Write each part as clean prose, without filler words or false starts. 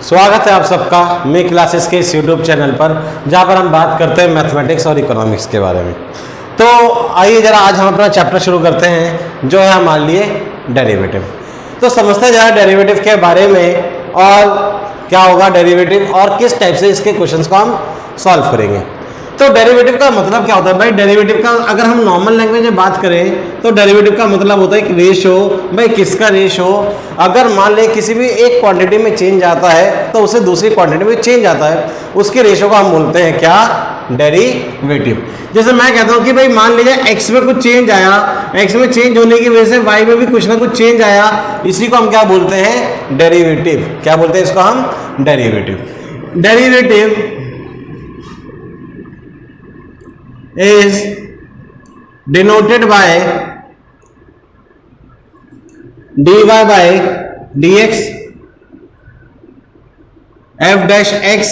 स्वागत है आप सबका मे क्लासेस के इस यूट्यूब चैनल पर, जहाँ पर हम बात करते हैं मैथमेटिक्स और इकोनॉमिक्स के बारे में। तो आइए जरा आज हम अपना चैप्टर शुरू करते हैं, जो है मान लिए डेरिवेटिव। तो समझते हैं जरा डेरिवेटिव के बारे में और क्या होगा डेरिवेटिव और किस टाइप से इसके क्वेश्चंस को हम सॉल्व करेंगे। तो डेरिवेटिव का मतलब क्या होता है भाई? डेरिवेटिव का अगर हम नॉर्मल लैंग्वेज में बात करें तो डेरिवेटिव का मतलब होता है कि रेशो। भाई किसका रेशो? अगर मान ले किसी भी एक क्वांटिटी में चेंज आता है तो उसे दूसरी क्वांटिटी में चेंज आता है, उसके रेशो को हम बोलते हैं क्या? डेरिवेटिव। जैसे मैं कहता हूं कि भाई मान लीजिए x में कुछ चेंज आया, x में चेंज होने की वजह से y में भी कुछ ना कुछ चेंज आया, इसी को हम क्या बोलते हैं? डेरिवेटिव। क्या बोलते हैं इसको हम? Derivative. Derivative is denoted by dy by dx f dash x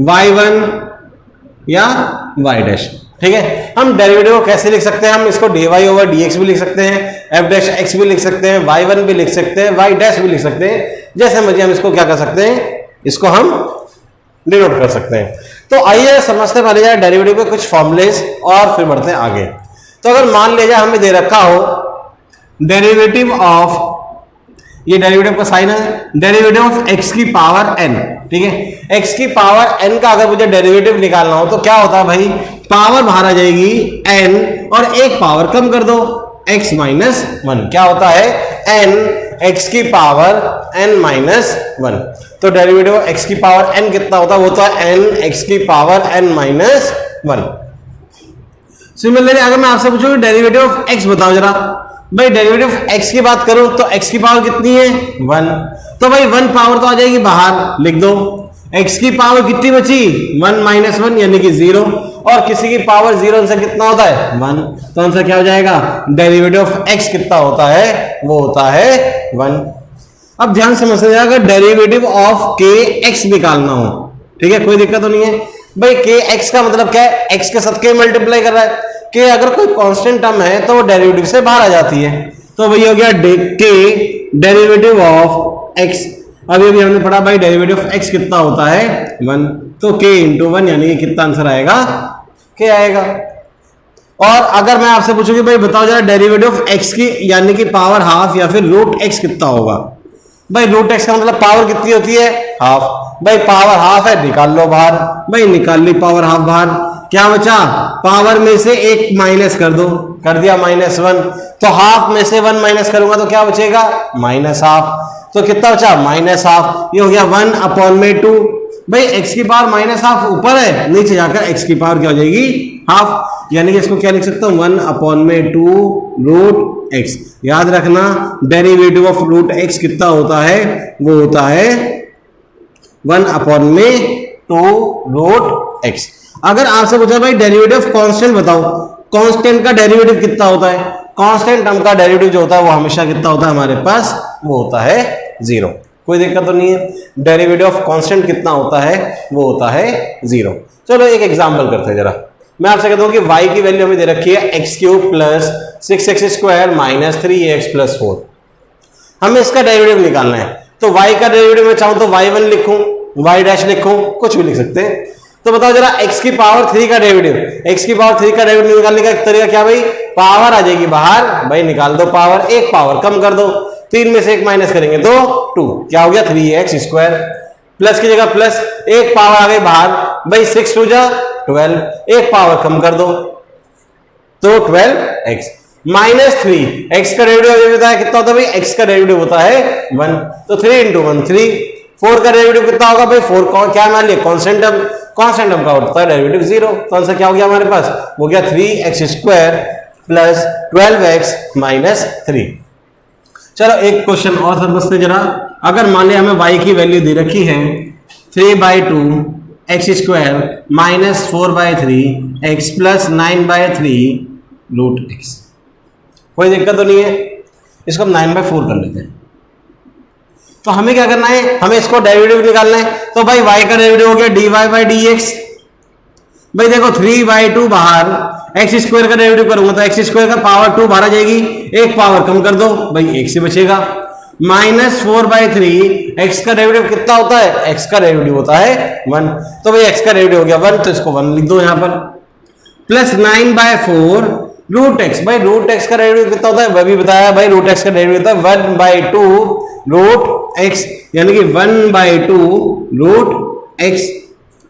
y1 या y dash। ठीक है, हम डेरिवेटिव को कैसे लिख सकते हैं? हम इसको dy ओवर dx भी लिख सकते हैं, f dash x भी लिख सकते हैं, y1 भी लिख सकते हैं, y dash भी लिख सकते हैं। जैसे मर्जी हम इसको क्या कर सकते हैं? इसको हम डिनोट कर सकते हैं। तो आइए समझते पहले जाए डेरिवेटिव के कुछ फॉर्मूलेज और फिर बढ़ते हैं आगे। तो अगर मान लीजिए हमें दे रखा हो डेरिवेटिव ऑफ, ये डेरिवेटिव का साइन है, डेरिवेटिव ऑफ x की पावर n। ठीक है, x की पावर n का अगर मुझे डेरिवेटिव निकालना हो तो क्या होता है भाई? पावर बाहर आ जाएगी n और एक पावर कम कर दो, x माइनस वन। क्या होता है? n x की पावर n माइनस वन। तो डेरिवेटिव ऑफ x की पावर n कितना होता है? वो तो है n x की power n minus one. Similarly अगर मैं आपसे पूछूं डेरिवेटिव ऑफ x बताओ जरा। भाई डेरिवेटिव ऑफ x की बात करूं तो x की पावर कितनी है? वन। तो भाई वन पावर तो आ जाएगी बाहर, लिख दो। x की पावर कितनी बची? वन माइनस वन यानी कि जीरो। और किसी की पावर जीरो से कितना होता है? वन। तो आंसर क्या हो जाएगा? डेरिवेटिव ऑफ x कितना होता है? वो होता है वन। अब ध्यान से समझिएगा, अगर डेरिवेटिव ऑफ के एक्स निकालना हो, ठीक है, कोई दिक्कत तो नहीं है भाई। के एक्स का मतलब क्या है? एक्स के साथ के मल्टीप्लाई कर रहा है। के अगर कोई कांस्टेंट टर्म है तो वो डेरिवेटिव से बाहर आ जाती है। तो वही हो गया के डेरिवेटिव ऑफ एक्स। अभी अभी हमने पढ़ा भाई डेरिवेटिव ऑफ एक्स कितना होता है? वन। तो के इंटू वन यानी कि कितना आंसर आएगा? के आएगा। और अगर मैं आपसे पूछूं कि भाई बताओ जरा डेरिवेटिव ऑफ एक्स की यानी कि पावर हाफ या फिर रूट एक्स कितना होगा? भाई रूट एक्स का मतलब पावर कितनी होती है? हाफ। भाई पावर हाफ है, निकाल लो बाहर। भाई निकाल ली पावर हाफ बाहर, क्या बचा? पावर में से एक माइनस कर दो, कर दिया माइनस वन। तो हाफ में से वन माइनस करूंगा तो क्या बचेगा? Minus half. तो कितना बचा? Minus half. ये हो गया वन अपॉन में टू। भाई एक्स की पावर माइनस हाफ ऊपर है, नीचे जाकर एक्स की पावर क्या हो जाएगी? हाफ। यानी कि इसको क्या लिख सकता हूं? वन अपॉन में टू रूट एक्स। याद रखना डेरिवेटिव ऑफ रूट एक्स कितना होता है? वो होता है वन अपॉन में टू रूट एक्स। अगर आपसे पूछा भाई डेरिवेटिव ऑफ कांस्टेंट बताओ, कांस्टेंट का डेरिवेटिव कितना होता है? कांस्टेंट टर्म का डेरिवेटिव जो होता है वो हमेशा कितना होता है हमारे पास? वो होता है जीरो। कोई दिक्कत तो नहीं है। डेरिवेटिव ऑफ कांस्टेंट कितना होता है? वो होता है जीरो। चलो एक एग्जांपल करते हैं जरा। मैं आपसे कहता हूं कि y की वैल्यू हमें दे रखी है x cube plus 6x square minus 3x plus 4। हमें इसका डेरिवेटिव निकालना है। तो y का डेरिवेटिव मैं चाहूं तो y1 लिखूं, y डैश लिखूं, कुछ भी लिख सकते हैं। तो बताओ जरा x की पावर 3 का डेरिवेटिव। x की पावर 3 का डेरिवेटिव निकालने का एक तरीका क्या भाई? पावर आ जाएगी बाहर, भाई निकाल दो पावर, एक पावर कम कर दो, 3 में से एक माइनस करेंगे तो 2। क्या हो गया? 3x square. प्लस की जगह प्लस, एक पावर आ गई बाहर, भाई 6 टू जा 12, एक पावर कम कर दो तो 12x माइनस 3। एक्स का डेरिवेटिव होता है कितना होता है भाई? एक्स का डेरिवेटिव होता है 1। तो 3 इंटू 1 3। 4 का डेरिवेटिव कितना होगा भाई? 4 क्या मान लिया? Constant term. कांस्टेंट टर्म का होता है डेरिवेटिव 0। तो आंसर क्या हो गया हमारे पास? वो गया 3x square plus 12x minus 3। चलो एक क्वेश्चन और समझते जरा। अगर मान लिया हमें y की वैल्यू दे रखी है 3/2 x square minus 4/3 x plus 9/3 root x. कोई दिक्कत तो नहीं है। इसको हम 9/4 कर लेते हैं। तो हमें क्या करना है? हमें इसको डेरिवेटिव निकालना है। तो भाई y का डेरिवेटिव हो गया dy/dx। भाई देखो 3/2 बाहर, एक्स स्क्वायर का डेरिवेटिव करूंगा तो एक्स स्क्वायर का पावर 2 बाहर आ जाएगी, एक पावर कम कर दो भाई, एक से बचेगा। -4/3 x का डेरिवेटिव कितना होता है? x का डेरिवेटिव होता है 1। तो भाई x का डेरिवेटिव हो गया 1, तो इसको 1 लिख दो यहां पर। Plus 9/4 root x. भाई रूट एक्स का डेरिवेटिव कितना होता है? वह भी बताया भाई, रूट एक्स का डेरिवेटिव होता है 1/2 रूट एक्स, यानी कि 1/2 रूट एक्स।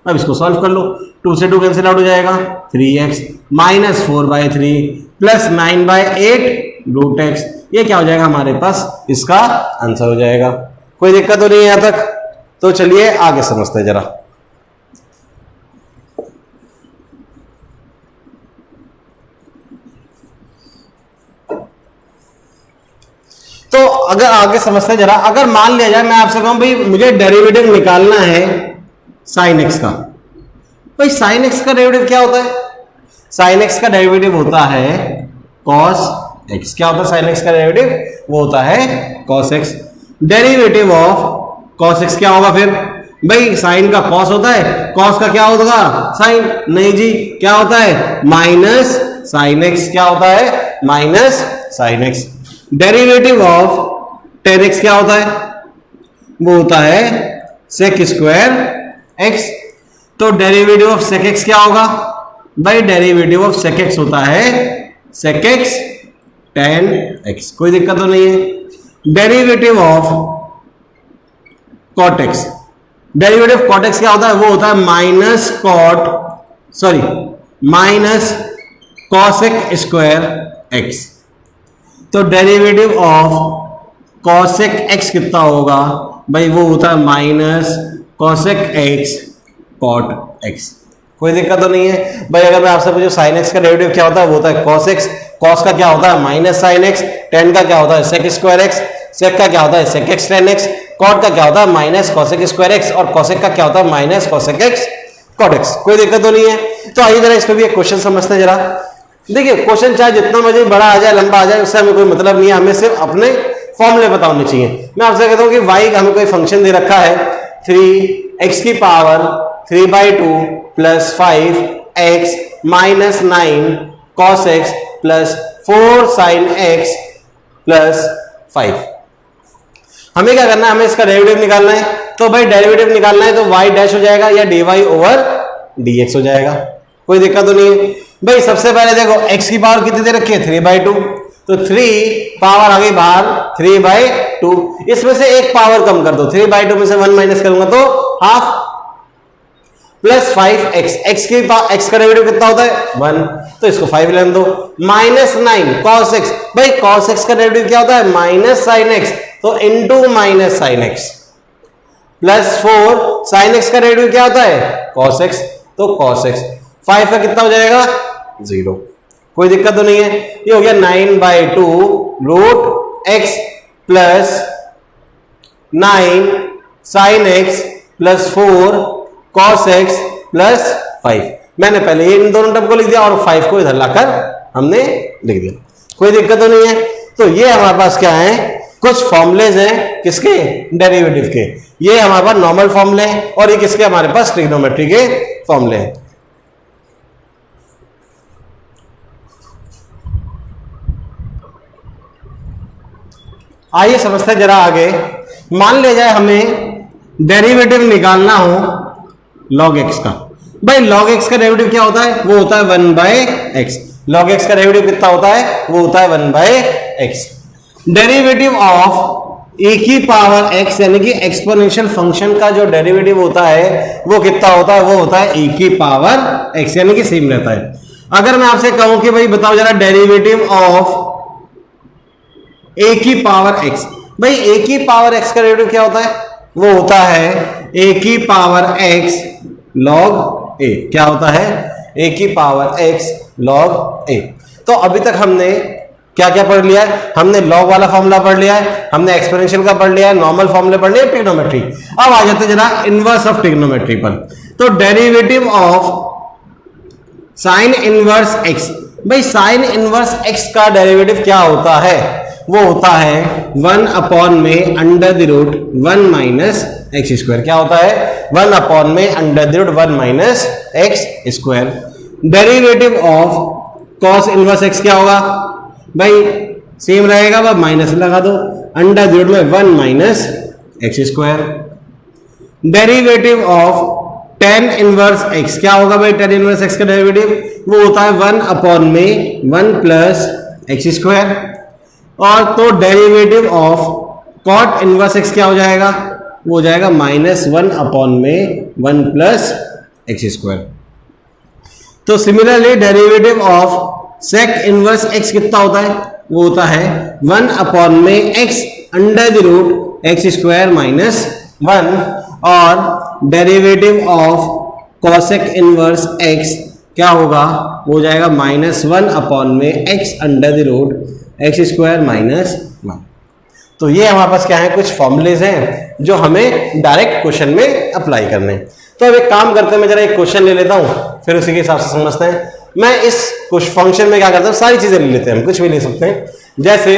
अब इसको सॉल्व कर लो, 2 से 2 कैंसिल आउट हो जाएगा, 3x -4/3 प्लस 9/8 रूट एक्स। ये क्या हो जाएगा हमारे पास? इसका आंसर हो जाएगा। कोई दिक्कत तो नहीं है यहां तक? तो चलिए आगे समझते हैं जरा। तो अगर आगे समझते हैं जरा, अगर मान लिया जाए मैं आपसे कहूं भाई मुझे डेरिवेटिव निकालना है साइन एक्स का। भाई साइन एक्स का डेरिवेटिव क्या होता है? साइन एक्स का डेरिवेटिव होता है कॉस एक्स। क्या होता है साइन एक्स का डेरिवेटिव? वो होता है cos x. Derivative of cos x क्या होगा फिर? भाई साइन का कॉस होता है, कॉस का क्या होगा? साइन। नहीं जी, क्या होता है? Minus sine x. क्या होता है? Minus sine x. Derivative of ten x क्या होता है? वो होता है सेक स्क्वायर एक्स। तो डेरिवेटिव ऑफ सेक एक्स क्या होगा? भाई डेरिवेटिव ऑफ सेक एक्स होता है सेक एक्स टेन एक्स। कोई दिक्कत तो नहीं है। Derivative of cot x. Derivative cot x क्या होता है? वो होता है माइनस कॉसेक स्क्वायर एक्स। तो डेरिवेटिव ऑफ कॉसेक एक्स कितना होगा? भाई वो होता है minus cosec x cot x. कोई दिक्कत तो नहीं है। भाई अगर मैं आपसे पूछूं साइन एक्स का डेरिवेटिव क्या होता है? वो होता है कॉस एक्स। कॉस का क्या होता है? Minus sine x. टेन का क्या होता है? Sec square x. सेक का क्या होता है? Sec x tan x. Cot का क्या होता है? Minus cosec square x. और कॉसेक का क्या होता है? Minus cosec x cot x. कोई दिक्कत तो नहीं है। तो आइए जरा इस पर भी एक क्वेश्चन समझते हैं जरा। देखिए क्वेश्चन चाहे जितना मर्जी बड़ा आ जाए, लंबा आ जाए, उससे हमें कोई मतलब नहीं है, हमें सिर्फ अपने फॉर्मूले पता होने चाहिए। मैं आपसे कहता हूं कि y हमें कोई फंक्शन दे रखा है 3x की power 3/2 plus 5x minus 9 cos x plus 4 sin x plus 5। हमें क्या करना है? हमें इसका डेरिवेटिव निकालना है। तो भाई डेरिवेटिव निकालना है तो y डैश हो जाएगा या dy ओवर dx हो जाएगा। कोई दिक्कत तो नहीं है। भाई सबसे पहले देखो x की पावर कितनी दे रखी है? 3/2। तो 3 पावर आ गई बाहर 3/2। इसमें से एक पावर कम कर दो, 3/2 में से 1 माइनस करूंगा तो हाफ प्लस 5x। x का डेरिवेटिव कितना होता है? 1। तो इसको 5 लेने दो। Minus 9 cos x। भाई cos x का डेरिवेटिव क्या होता है? Minus sine x। तो into minus sine x plus 4 sin x का डेरिवेटिव क्या होता है? cos x। तो cos x। 5 का कितना हो जाएगा? 0। कोई दिक्कत तो नहीं है। ये हो गया 9/2 root x plus 9 sin x plus 4 cos x plus 5। मैंने पहले ये इन दोनों टर्म को लिख दिया और 5 को इधर लाकर हमने लिख दिया। कोई दिक्कत तो नहीं है। तो ये हमारे पास क्या है? कुछ फॉर्मुलेज हैं किसके? डेरिवेटिव के। ये हमारे पास नॉर्मल फॉर्मूले हैं और ये किसके? हमारे पास ट्रिग्नोमेट्री के फॉर्मूले हैं। आइए समझते हैं जरा आगे। मान लिया जाए हमें डेरिवेटिव निकालना हो log x का। भाई log x का डेरिवेटिव क्या होता है? वो होता है 1/x। log x का डेरिवेटिव कितना होता है? वो होता है 1/x। डेरिवेटिव ऑफ e की पावर x यानी कि एक्सपोनेंशियल फंक्शन का जो डेरिवेटिव होता है वो कितना होता है? वो होता है e की पावर x, यानी कि सेम रहता है। अगर मैं आपसे कहूं कि भाई बताओ जरा डेरिवेटिव ऑफ a की पावर x। भाई a की पावर x का डेरिवेटिव क्या होता है? वो होता है a की पावर x log a। क्या होता है? a की पावर x log a। तो अभी तक हमने क्या क्या पढ़ लिया है? हमने log वाला फॉर्मूला पढ़ लिया है, हमने एक्सपोनेंशियल का पढ़ लिया है, नॉर्मल फॉर्मूले पढ़ लिया, ट्रिग्नोमेट्री। अब आ जाते जरा इनवर्स ऑफ ट्रिग्नोमेट्री पर। तो derivative of sine inverse x। भाई साइन इनवर्स x का डेरिवेटिव क्या होता है? वो होता है 1 में under the root 1 minus x square. क्या होता है? 1 में under the root 1 minus x square. Derivative of cos inverse x क्या होगा? भाई सेम रहेगा, वह माइनस लगा दो, अंडर द रूट में 1 minus x square. Derivative of tan inverse x क्या होगा भाई? tan इनवर्स x का डेरिवेटिव वो होता है 1 अपॉन में 1 प्लस एक्स स्क्वायर। और तो derivative of cot inverse x क्या हो जाएगा? वो हो जाएगा -1 अपॉन में 1 प्लस एक्स स्क्वायर। तो similarly derivative of sec inverse x कितना होता है? वो होता है 1 अपॉन में x under the root x square minus 1। और derivative of cosec inverse x क्या होगा? वो हो जाएगा -1 अपॉन में x under the root x square minus 1। तो ये हमारे पास क्या है? कुछ फॉर्मूलेज हैं जो हमें डायरेक्ट क्वेश्चन में अप्लाई करने हैं। तो अब एक काम करते हैं, मैं जरा एक क्वेश्चन ले लेता हूं, फिर उसी के हिसाब से समझते हैं। मैं इस कुछ फंक्शन में क्या करता हूं, सारी चीजें ले लेते हैं, हम कुछ भी ले सकते हैं। जैसे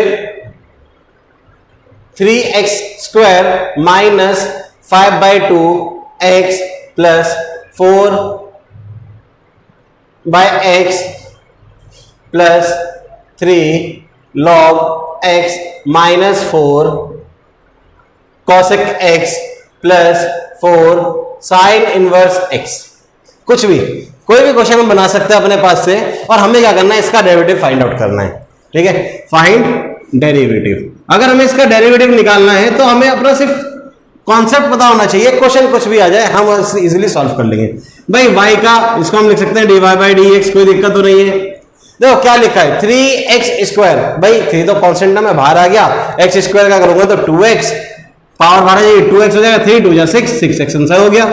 3x² minus 5/2 x plus 4/x plus 3 log x minus 4 cosec x plus 4 sign inverse x। कुछ भी, कोई भी क्वेश्चन हम बना सकते हैं अपने पास से, और हमें क्या करना है? इसका डेरिवेटिव फाइंड आउट करना है। ठीक है, फाइंड डेरिवेटिव। अगर हमें इसका डेरिवेटिव निकालना है तो हमें अपना सिर्फ कॉन्सेप्ट पता होना चाहिए, क्वेश्चन कुछ भी आ जाए हम इजीली सॉल्व कर लेंगे। भाई y का इसको हम लिख सकते हैं dy/dx, कोई दिक्कत तो नहीं है। देखो क्या लिखा है, 3x²। भाई 3 तो कांस्टेंट ना, मैं बाहर आ गया, x स्क्वायर का करूंगा तो 2x, पावर बाहर जाएगी, 2x हो जाएगा, 3 2 जा 6, 6x आंसर हो गया।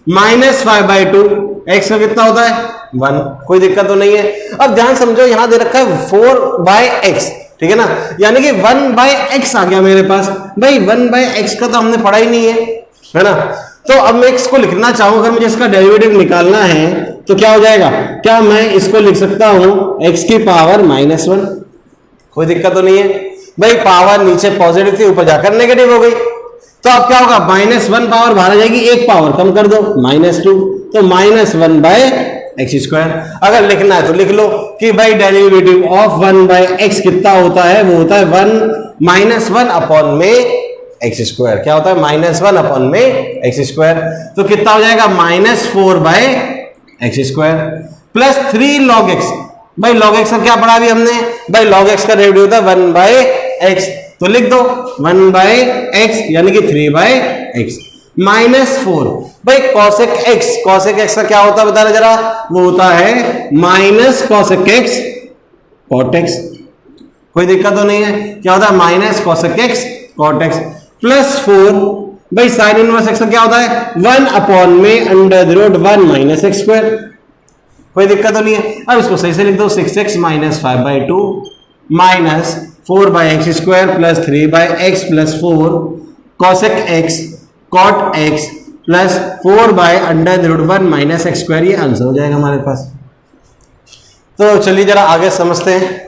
-5/2 x का कितना होता है? 1, कोई दिक्कत तो नहीं है। अब ध्यान समझो, यहां दे रखा है 4/x, ठीक है ना, यानी कि 1/x आ गया मेरे पास। भाई 1/x का तो हमने पढ़ा ही नहीं है ना। तो अब मैं इसको लिखना चाहूं, अगर मुझे इसका डेरिवेटिव निकालना है तो क्या हो जाएगा? क्या मैं इसको लिख सकता हूं x की पावर -1? कोई दिक्कत तो नहीं है। भाई पावर नीचे पॉजिटिव थी, ऊपर जाकर नेगेटिव हो गई, तो अब क्या होगा? -1 पावर बाहर आ जाएगी, एक पावर कम कर दो, -2, तो -1/x²। अगर लिखना है तो लिख लो कि भाई डेरिवेटिव ऑफ 1/x कितना होता है? वो होता है 1 अपॉन में x²। क्या होता है? -1 अपॉन में x²। तो कितना हो जाएगा? -4/x² plus 3 log x। भाई log x का क्या पढ़ा अभी हमने? भाई log x का डेरिवेटिव होता है 1/x, तो लिख दो 1/x यानी कि 3/x -4। भाई cosec x का क्या होता है बताना जरा? वो होता है -cosec x cot x। कोई दिक्कत तो नहीं है। क्या होता है? -cosec x cot x plus 4। भाई साइन इनवर्स x का क्या होता है? 1 अपॉन में under the root 1 minus x²। कोई दिक्कत तो नहीं है। अब इसको सही से लिख दो, 6x minus 5/2 minus 4/x² plus 3/x plus 4 cosec x cot x plus 4/√1 minus x²। ये आंसर हो जाएगा हमारे पास। तो चलिए जरा आगे समझते हैं।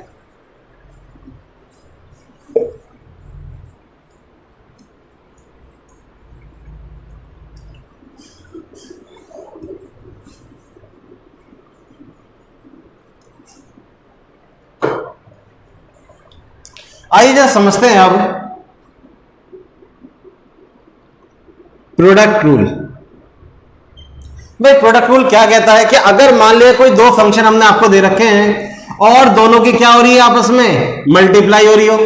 आइए जरा समझते हैं अब प्रोडक्ट रूल। भाई प्रोडक्ट रूल क्या कहता है कि अगर मान लिया कोई दो फंक्शन हमने आपको दे रखे हैं और दोनों की क्या हो रही है? आपस में मल्टीप्लाई हो रही हो,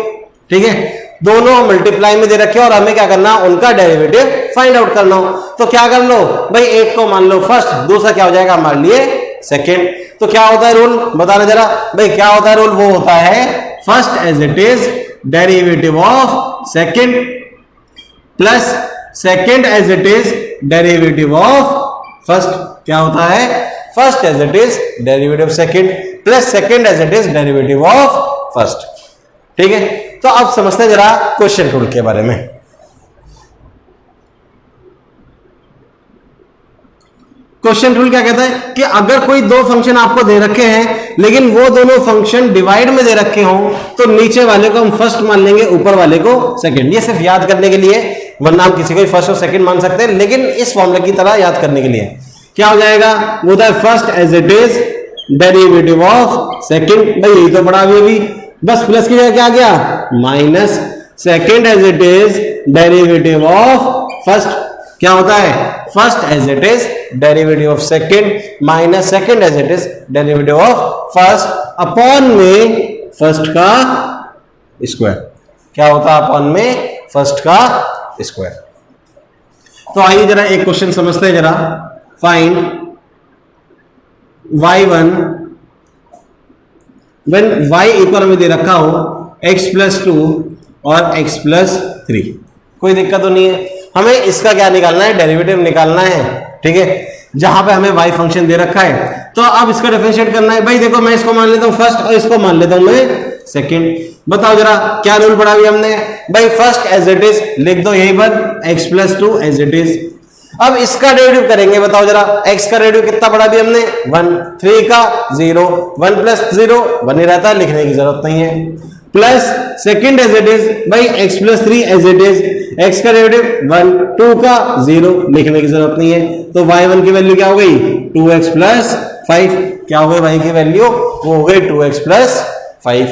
ठीक है, दोनों मल्टीप्लाई में दे रखे हो और हमें क्या करना? उनका डेरिवेटिव फाइंड आउट करना हो, तो क्या कर लो भाई? एक को मान लो फर्स्ट, दूसरा क्या हो जाएगा हमारे लिए? सेकेंड। तो क्या होता है रूल बताना जरा? भाई क्या होता है रूल? वो होता है first as it is derivative of second plus second as it is derivative of first. क्या होता है? First as it is derivative second plus second as it is derivative of first. ठीक है, तो अब समझते हैं जरा क्वेश्चन रूल के बारे में। क्वेश्चन रूल क्या कहता है कि अगर कोई दो फंक्शन आपको दे रखे हैं लेकिन वो दोनों फंक्शन डिवाइड में दे रखे हों तो नीचे वाले को हम फर्स्ट मान लेंगे, ऊपर वाले को सेकंड। ये सिर्फ याद करने के लिए, वरना हम किसी को फर्स्ट और सेकंड मान सकते हैं, लेकिन इस फॉर्मूले की तरह याद करने के लिए क्या हो जाएगा? वो होता है first as it is derivative of second. भाई यही तो पढ़ा अभी बस प्लस की जगह क्या आ गया minus, second as it is derivative of first, क्या होता है first as it is derivative of second minus second as it is derivative of first upon में फर्स्ट का स्क्वायर, क्या होता है अपॉन में फर्स्ट का स्क्वायर। तो आइए जरा एक क्वेश्चन समझते हैं जरा। Find y1 when y equal में दे रखा हो x+2 और x+3, कोई दिक्कत तो नहीं है। हमें इसका क्या निकालना है, डेरिवेटिव निकालना है, ठीक है, जहां पे हमें y फंक्शन दे रखा है। तो अब इसका डिफरेंशिएट करना है। भाई देखो मैं इसको मान लेता हूं फर्स्ट और इसको मान लेता हूं मैं सेकंड। बताओ जरा क्या रूल पढ़ा भी हमने, भाई फर्स्ट एज इट इज लिख दो यही पर, x+2 एज इट इज। अब इसका डेरिवेटिव करेंगे, बताओ जरा x का डेरिवेटिव कितना पढ़ा भी हमने 1, 3 का 0, 1 + 0 1 ही रहता है, लिखने की जरूरत नहीं है, plus second as it is भाई x+3 as it is, x का डेरिवेटिव 1, 2 का 0 लिखने की जरूरत नहीं है। तो y1 की वैल्यू क्या हो गई 2x + 5, क्या हो गई y की वैल्यू वो हो गई 2x + 5।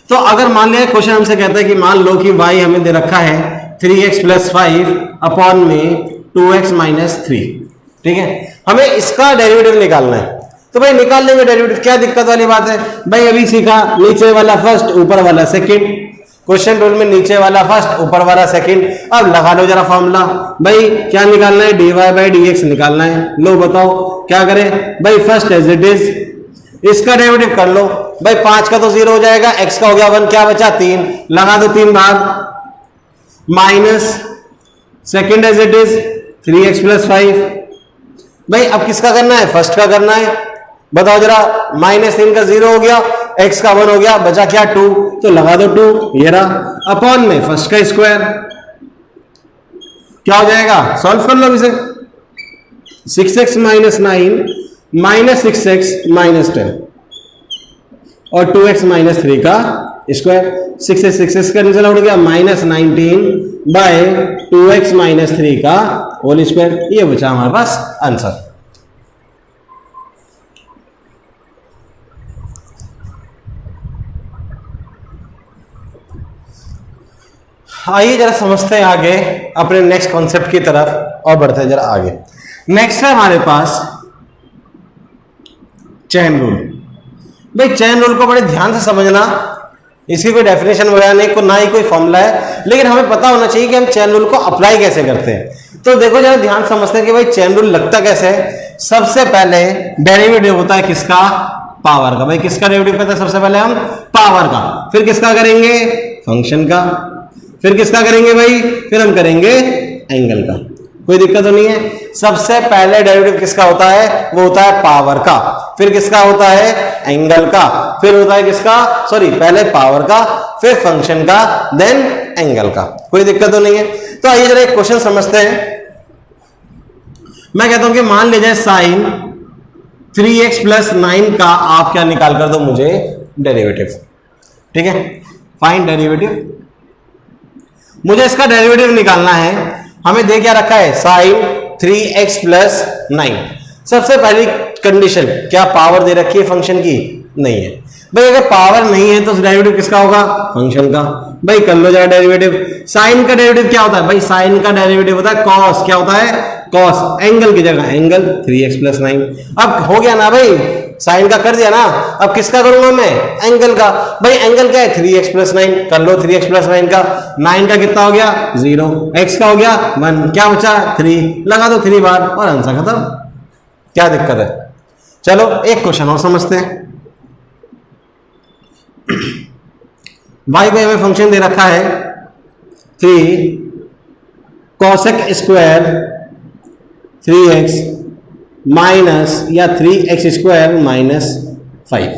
तो अगर मान लिया क्वेश्चन हमसे कहता है कि मान लो कि y हमें दे रखा है 3x + 5 अपॉन में 2x - 3, ठीक है, हमें इसका डेरिवेटिव निकालना है। तो भाई निकाल लेंगे डेरिवेटिव, क्या दिक्कत वाली बात है। भाई अभी सीखा नीचे वाला फर्स्ट ऊपर वाला सेकंड, क्वेश्चन रूल में नीचे वाला फर्स्ट ऊपर वाला सेकंड। अब लगा लो जरा फॉर्मूला, भाई क्या निकालना है dy/dx निकालना है। लो बताओ क्या करें, भाई फर्स्ट एज इट इज इसका डेरिवेटिव कर लो। भाई 5 का तो 0 हो जाएगा, x का हो गया 1, क्या बचा 3, लगा दो 3 भाग, minus second as it is 3x + 5। भाई अब किसका करना है, फर्स्ट का करना है। बताओ जरा -3 का 0 हो गया, x का 1 हो गया, बचा क्या 2, तो लगा दो 2, ये रहा, अपॉन में फर्स्ट का स्क्वायर, क्या हो जाएगा सॉल्व कर लो इसे, 6x - 9 - 6x - 10 और 2x - 3 का स्क्वायर, 6x कैंसिल आउट हो गया, -19/2x - 3 का होल स्क्वायर। ये बचा हमारे पास आंसर। आइए जरा समझते हैं आगे अपने नेक्स्ट कॉन्सेप्ट की तरफ और बढ़ते हैं जरा आगे। नेक्स्ट है हमारे पास चेन रूल। भाई चेन रूल को बड़े ध्यान से समझना, इसकी कोई डेफिनेशन वगैरह नहीं, ना ही कोई फॉर्मूला है, लेकिन हमें पता होना चाहिए कि हम चेन रूल को अप्लाई कैसे करते हैं। तो देखो जरा ध्यान समझते हैं कि भाई चेन रूल लगता कैसे है। सबसे पहले डेरिवेटिव होता है किसका, पावर का। भाई किसका डेरिवेटिव करते हैं सबसे पहले हम, पावर का। फिर किसका करेंगे, फंक्शन का। फिर किसका करेंगे भाई, फिर हम करेंगे एंगल का। कोई दिक्कत तो नहीं है। सबसे पहले डेरिवेटिव किसका होता है, वो होता है पावर का। फिर किसका होता है, एंगल का। फिर होता है किसका, सॉरी पहले पावर का, फिर फंक्शन का, देन एंगल का। कोई दिक्कत तो नहीं है। तो आइए जरा एक क्वेश्चन समझते हैं। मैं कहता हूं कि मान लीजिए साइन 3x + 9 का आप क्या निकाल कर दो मुझे डेरिवेटिव, ठीक है, फाइंड डेरिवेटिव। मुझे इसका डेरिवेटिव निकालना है। हमें दे क्या रखा है, साइन 3x + 9। सबसे पहली कंडीशन, क्या पावर दे रखी है फंक्शन की, नहीं है। भाई अगर पावर नहीं है तो डेरिवेटिव किसका होगा, फंक्शन का। भाई कर लो जरा डेरिवेटिव। साइन का डेरिवेटिव क्या होता है, भाई साइन का डेरिवेटिव होता है कॉस। क्या होता है, कॉस। एंगल की जगह एंगल 3x + 9। अब हो गया ना भाई, साइन का कर दिया ना, अब किसका करूंगा मैं, एंगल का। भाई एंगल क्या है, 3x + 9। कर लो 3x + 9 का, 9 का कितना हो गया 0, x का हो गया 1, क्या बचा 3, लगा दो 3 बार और आंसर खत्म। क्या दिक्कत है। चलो एक क्वेश्चन और समझते हैं। y को हमें फंक्शन दे रखा है 3 cosec स्क्वायर 3x माइनस या 3x² -5।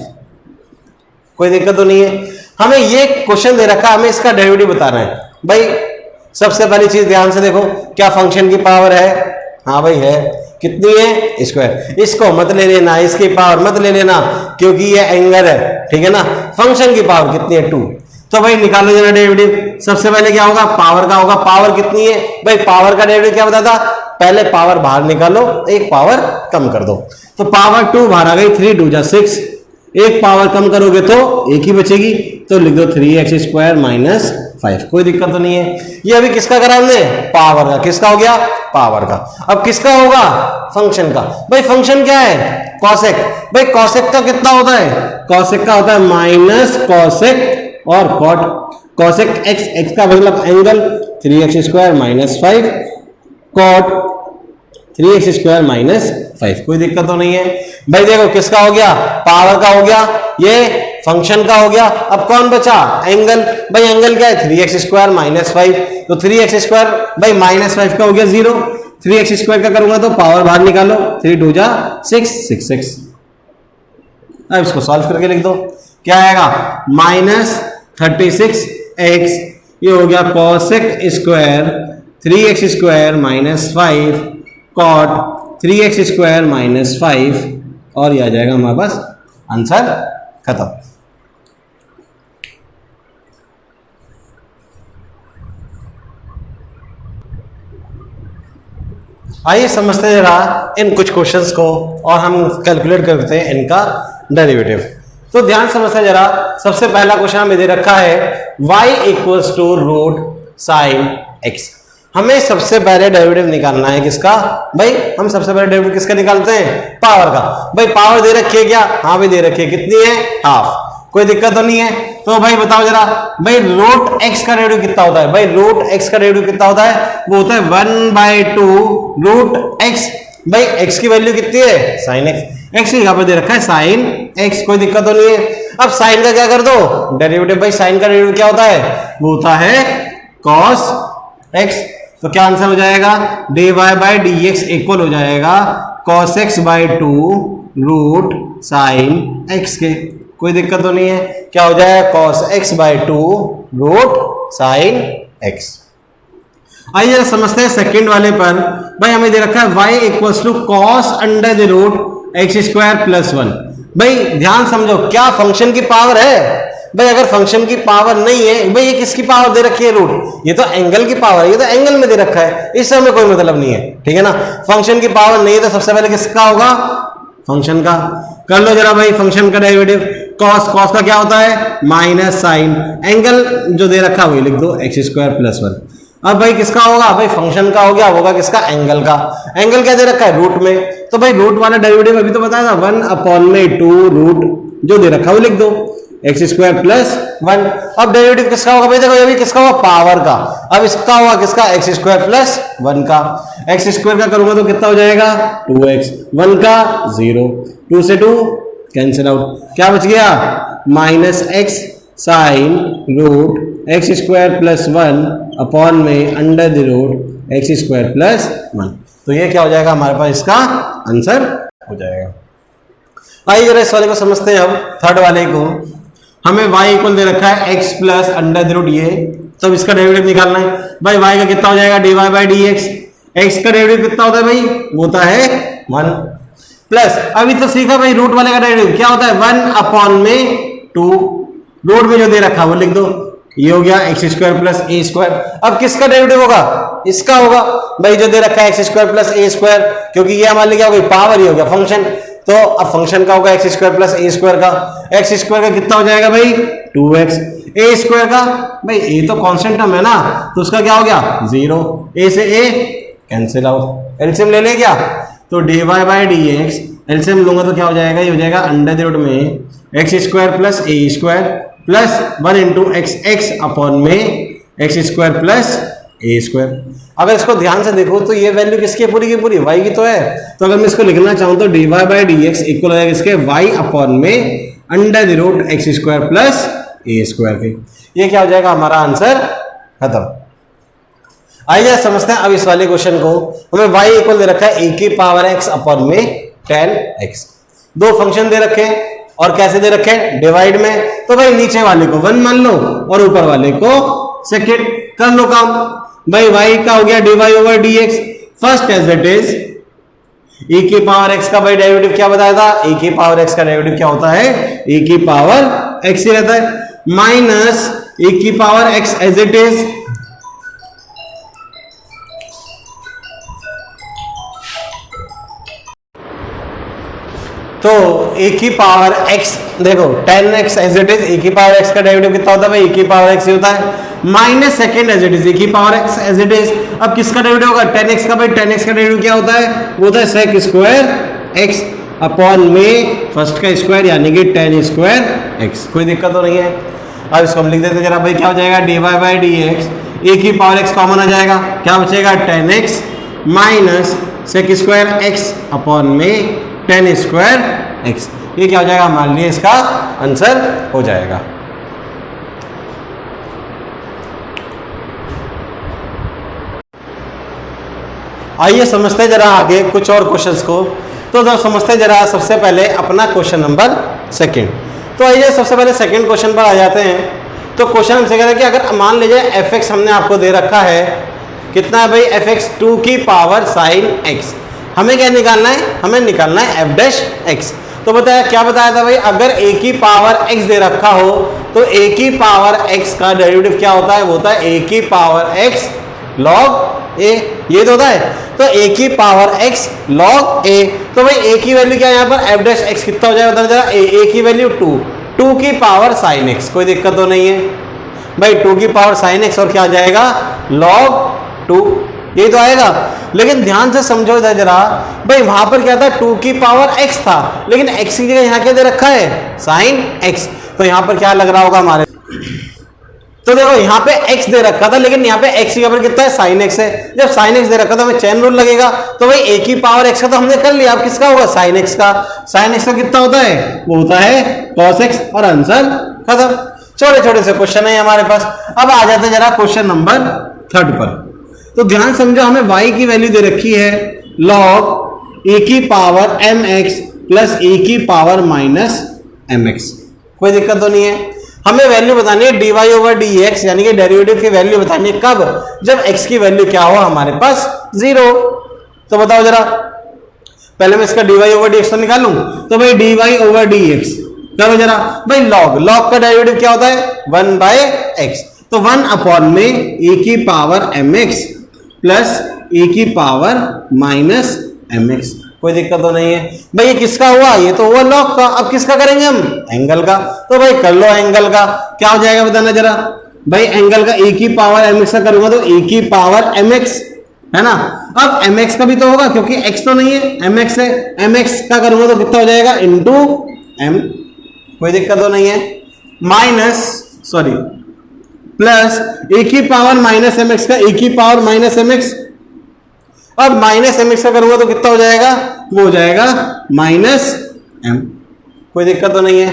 कोई दिक्कत तो नहीं है। हमें ये क्वेश्चन दे रखा, हमें इसका डेरिवेटिव बताना है। भाई सबसे पहली चीज ध्यान से देखो, क्या फंक्शन की पावर है, हाँ भाई है, कितनी है, स्क्वायर। इसको मत ले लेना, इसकी पावर मत ले लेना, क्योंकि ये एंगल है, ठीक है ना। फंक्शन की पावर कितनी है 2। तो भाई निकालो जरा डेरिवेटिव। सबसे पहले क्या होगा, पावर का होगा। पावर कितनी है भाई, पावर का डेरिवेटिव क्या बताता, पहले पावर बाहर निकालो, एक पावर कम कर दो। तो पावर 2 बाहर आ गई, 3 × 2 = 6, एक पावर कम करोगे तो एक ही बचेगी, तो लिख दो 3x² माइनस 5, कोई दिक्कत तो नहीं है। ये अभी किसका करा हमने? पावर का। किसका हो गया? पावर का। अब किसका होगा? फंक्शन का। भाई फंक्शन क्या है? कॉसेक। भाई कॉसेक का कितना होता है? कॉसेक का होता है माइनस कॉसेक और कॉट। कॉसेक x का मतलब angle 3x² minus 5 cot 3x² minus 5, कोई दिक्कत तो नहीं है। भाई देखो किसका हो गया? पावर का हो गया, ये फंक्शन का हो गया। अब कौन बचा? एंगल। भाई एंगल क्या है? 3x² माइनस 5, तो 3x² भाई माइनस 5 का हो गया 0। 3x² का करूंगा तो पावर बाहर निकालो, 3 2 जा 6 6 6। अब इसको सॉल्व करके लिख दो, क्या आएगा? माइनस 36x, ये हो गया cosec square 3x² minus 5 cot 3x² minus 5, और ये आ जाएगा हमारे पास आंसर। खत्म। आइए समझते हैं जरा इन कुछ क्वेश्चंस को और हम कैलकुलेट करते हैं इनका डेरिवेटिव। तो ध्यान समझते हैं जरा। सबसे पहला क्वेश्चन हमें दे रखा है y equals to root sine x। हमें सबसे पहले डेरिवेटिव निकालना है किसका? भाई हम सबसे पहले डेरिवेटिव किसका निकालते हैं? पावर का। भाई पावर दे रखी है क्या? हाँ भी दे रखी है। कितनी है? हाफ। कोई दिक्कत तो नहीं है। तो भाई बताओ जरा, भाई रूट x का डेरिवेटिव कितना होता है? भाई रूट x का डेरिवेटिव कितना होता है? वो होता है 1/2 रूट x। भाई x की वैल्यू कितनी है? Sign x। x यहाँ पे दे रखा है साइन x, कोई दिक्कत तो नहीं है। अब साइन का क्या कर दो? डेरिवेटिव। भाई साइन का डेरिवेटिव क्या होता है? वो होता है cos x। तो क्या आंसर हो जाएगा? dy/dx इक्वल हो जाएगा cos x/2 root sine x के। कोई दिक्कत तो नहीं है। क्या हो जाएगा? cos x/2 root sine x। आइए जरा समझते हैं सेकंड वाले पर। भाई हमें दे रखा है y equals to cos under the root x² plus 1। भाई ध्यान समझो, क्या फंक्शन की पावर है? भाई अगर फंक्शन की पावर नहीं है, भाई ये किसकी पावर दे रखी है? रूट। ये तो एंगल की पावर है, ये तो एंगल में दे रखा है, इससे हमें कोई मतलब नहीं है, ठीक है ना। फंक्शन की पावर नहीं है तो सबसे पहले किसका होगा? फंक्शन का। कर लो जरा भाई फंक्शन का डेरिवेटिव। कॉस, कॉस का क्या होता है? Minus sign. एंगल जो दे रखा वही लिख दो x² प्लस 1। अब भाई किसका होगा? भाई फंक्शन का हो गया, होगा किसका? एंगल का। एंगल क्या दे रखा है? रूट में। तो भाई रूट वाला डेरिवेटिव अभी तो बताया था 1/2 रूट जो दे रखा वो लिख दो x² प्लस 1। अब डेरिवेटिव किसका होगा? भाई देखो ये भी किसका होगा? पावर का। अब इसका होगा किसका? x² प्लस 1 का। x² का करूंगा तो कितना हो जाएगा? 2x। 1 का 0, 2 से 2 कैंसिल आउट। क्या बच गया? Minus x sine root x² plus 1 upon में under the root x² plus 1। तो ये क्या हो जाएगा हमारे पास? इसका आंसर हो जाएगा। आइए जरा इस वाले को समझते हैं। अब थर्ड वाले को हमें y इक्वल दे रखा है x plus under the root ये, तो इसका डेरिवेटिव निकालना है। भाई y का कितना हो जाएगा? dy/dx। x का डेरिवेटिव कितना होता है भाई? वो होता है 1 प्लस, अभी तो सीखा भाई रूट वाले का डेरिवेटिव क्या होता है? 1/2। रूट में जो दे रखा है वो लिख दो, ये हो गया x² प्लस a²। अब किसका डेरिवेटिव होगा? इसका होगा। भाई जो दे रखा है x² प्लस a², क्योंकि ये हमारे लिए क्या हो गई? पावर ही हो गया फंक्शन। तो अब फंक्शन का होगा x² प्लस a² का। x² का कितना हो जाएगा भाई? 2x। a² का भाई a तो कांस्टेंट टर्म है ना, तो उसका क्या हो गया? 0। a से a कैंसिल आउट। एलसीएम ले ले क्या? तो dy/dx एलसीएम लूंगा तो क्या हो जाएगा? ये हो जाएगा अंडर द रूट में x² plus a² plus 1 into x upon में x² प्लस a²। अगर इसको ध्यान से देखो तो ये वैल्यू किसकी है? पूरी की पूरी y की तो है। तो अगर मैं इसको लिखना चाहूं तो dy/dx इक्वल हो जाएगा इसके y अपॉन में under the root x² plus a² के। ये क्या हो जाएगा हमारा आंसर? खत्म। आइए समझते हैं अब इस वाले क्वेश्चन को। हमें y इक्वल दे रखा है a⁴x अपॉन में 10x। दो फंक्शन दे रखे और कैसे दे रखे? डिवाइड में। तो भाई नीचे वाले को 1 मान लो और ऊपर वाले को सेकंड। कर लो काम। भाई y का हो गया dy/dx। First as it is e⁴x का भाई डेरिवेटिव क्या बताया था? e⁴x का डेरिवेटिव क्या होता है? e⁴x ही रहता है minus e⁴x as it is तो ए की पावर x, देखो 10x as it is, a की पावर x का डेरिवेटिव कितना होता है भाई, ए की पावर x होता है, minus second as it is, a की power x as it is. अब किसका डेरिवेटिव होगा, 10x का, भाई 10x का डेरिवेटिव क्या होता है, वो होता है sec स्क्वायर x अपॉन में फर्स्ट का स्क्वायर यानी कि 10 स्क्वायर x। कोई दिक्कत तो नहीं है। अब इसको हम लिख देते हैं जरा भाई, क्या हो जाएगा, dy बाई dx, ए की पावर x कॉमन आ जाएगा, क्या बचेगा 10x minus sec square x upon में 10 स्क्वायर x। ये क्या हो जाएगा, मान लीजिए इसका आंसर हो जाएगा। आइए समझते हैं जरा आगे कुछ और क्वेश्चंस को। तो जब समझते हैं जरा सबसे पहले अपना क्वेश्चन नंबर सेकंड। तो आइए सबसे पहले सेकंड क्वेश्चन पर आ जाते हैं। तो क्वेश्चन हमसे कह रहा है कि अगर मान लीजिए fx हमने आपको दे रखा है, कितना है भाई, fx 2 की पावर sin x। हमें क्या निकालना है, हमें निकालना है f डैश x। तो बताया, क्या बताया था भाई, अगर a की पावर x दे रखा हो तो a की पावर x का डेरिवेटिव क्या होता है, वो होता है a की पावर x log a। ये तो होता है, तो a की पावर x log a। तो भाई a की वैल्यू क्या है यहाँ पर, f डैश x कितना हो जाएगा, जरा a की वैल्यू 2 की पावर sin x। कोई दिक्कत तो नहीं है भाई, 2 की पावर sin x और क्या आ जाएगा log 2, ये तो आएगा। लेकिन ध्यान से समझो इधर जरा भाई, वहां पर क्या था, 2 की पावर x था, लेकिन x की जगह यहाँ क्या दे रखा है, sin x। तो यहाँ पर क्या लग रहा होगा हमारे, तो देखो यहाँ पे x दे रखा था, लेकिन यहाँ पे x की जगह कितना है, sin x है। जब sin x दे रखा था हमें चेन रूल लगेगा, तो भाई a की पावर x का तो हमने कर लिया, अब किसका होगा, sin x का। sin x का कितना होता है, वो होता है cos x, और आंसर खत्म। छोटे छोटे से क्वेश्चन है हमारे पास। अब आ जाते हैं जरा क्वेश्चन नंबर थर्ड पर। तो ध्यान समझो, हमें y की वैल्यू दे रखी है log a की पावर mx प्लस a की पावर माइनस mx। कोई दिक्कत तो नहीं है। हमें वैल्यू बतानी है dy ओवर dx, यानी कि डेरिवेटिव की वैल्यू बतानी है कब, जब x की वैल्यू क्या हो हमारे पास 0। तो बताओ जरा, पहले मैं इसका dy ओवर dx तो निकालूं। तो भाई dy ओवर dx करो जरा भाई, log का डेरिवेटिव क्या होता है, 1 बाय x। तो 1 अपॉन में a की पावर mx प्लस a की पावर माइनस mx। कोई दिक्कत तो नहीं है भाई। ये किसका हुआ, ये तो हुआ log का। अब किसका करेंगे हम, एंगल का। तो भाई कर लो एंगल का, क्या हो जाएगा बताना जरा भाई, एंगल का a की पावर mx का करूंगा तो a की पावर mx है ना। अब mx का भी तो होगा, क्योंकि x तो नहीं है, mx है, mx का करूंगा तो कितना हो जाएगा, इंटू m। कोई दिक्कत तो नहीं है। माइनस सॉरी प्लस a की पावर माइनस mx का a की पावर माइनस mx। अब माइनस mx का करूंगा तो कितना हो जाएगा, वो हो जाएगा माइनस m। कोई दिक्कत तो नहीं है।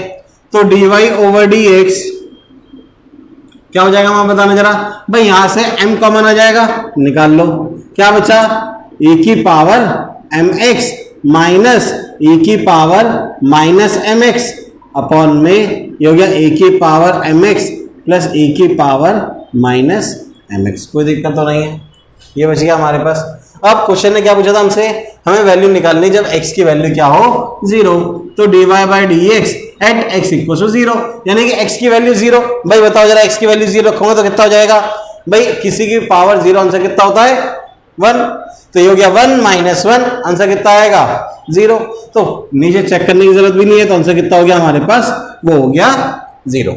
तो dy ओवर dx क्या हो जाएगा, वहां बताना जरा भाई, यहां से m कॉमन आ जाएगा, निकाल लो। क्या बचा, a की पावर mx माइनस a की पावर माइनस mx अपॉन में ये हो गया a की पावर mx प्लस a की पावर माइनस mx। कोई दिक्कत तो नहीं है, ये बच गया हमारे पास। अब क्वेश्चन ने क्या पूछा था हमसे, हमें वैल्यू निकालनी जब x की वैल्यू क्या हो 0। तो dy by dx at x equal to 0, यानी कि x की वैल्यू 0। भाई बताओ जरा, x की वैल्यू 0 रखूंगा तो कितना हो जाएगा भाई, किसी की पावर 0 आंसर कितना होता है 1। तो ये हो गया 1 माइनस 1, आंसर कितना आएगा 0। तो नीचे चेक करने की जरूरत भी नहीं है, तो आंसर कितना हो गया हमारे पास, वो हो गया 0।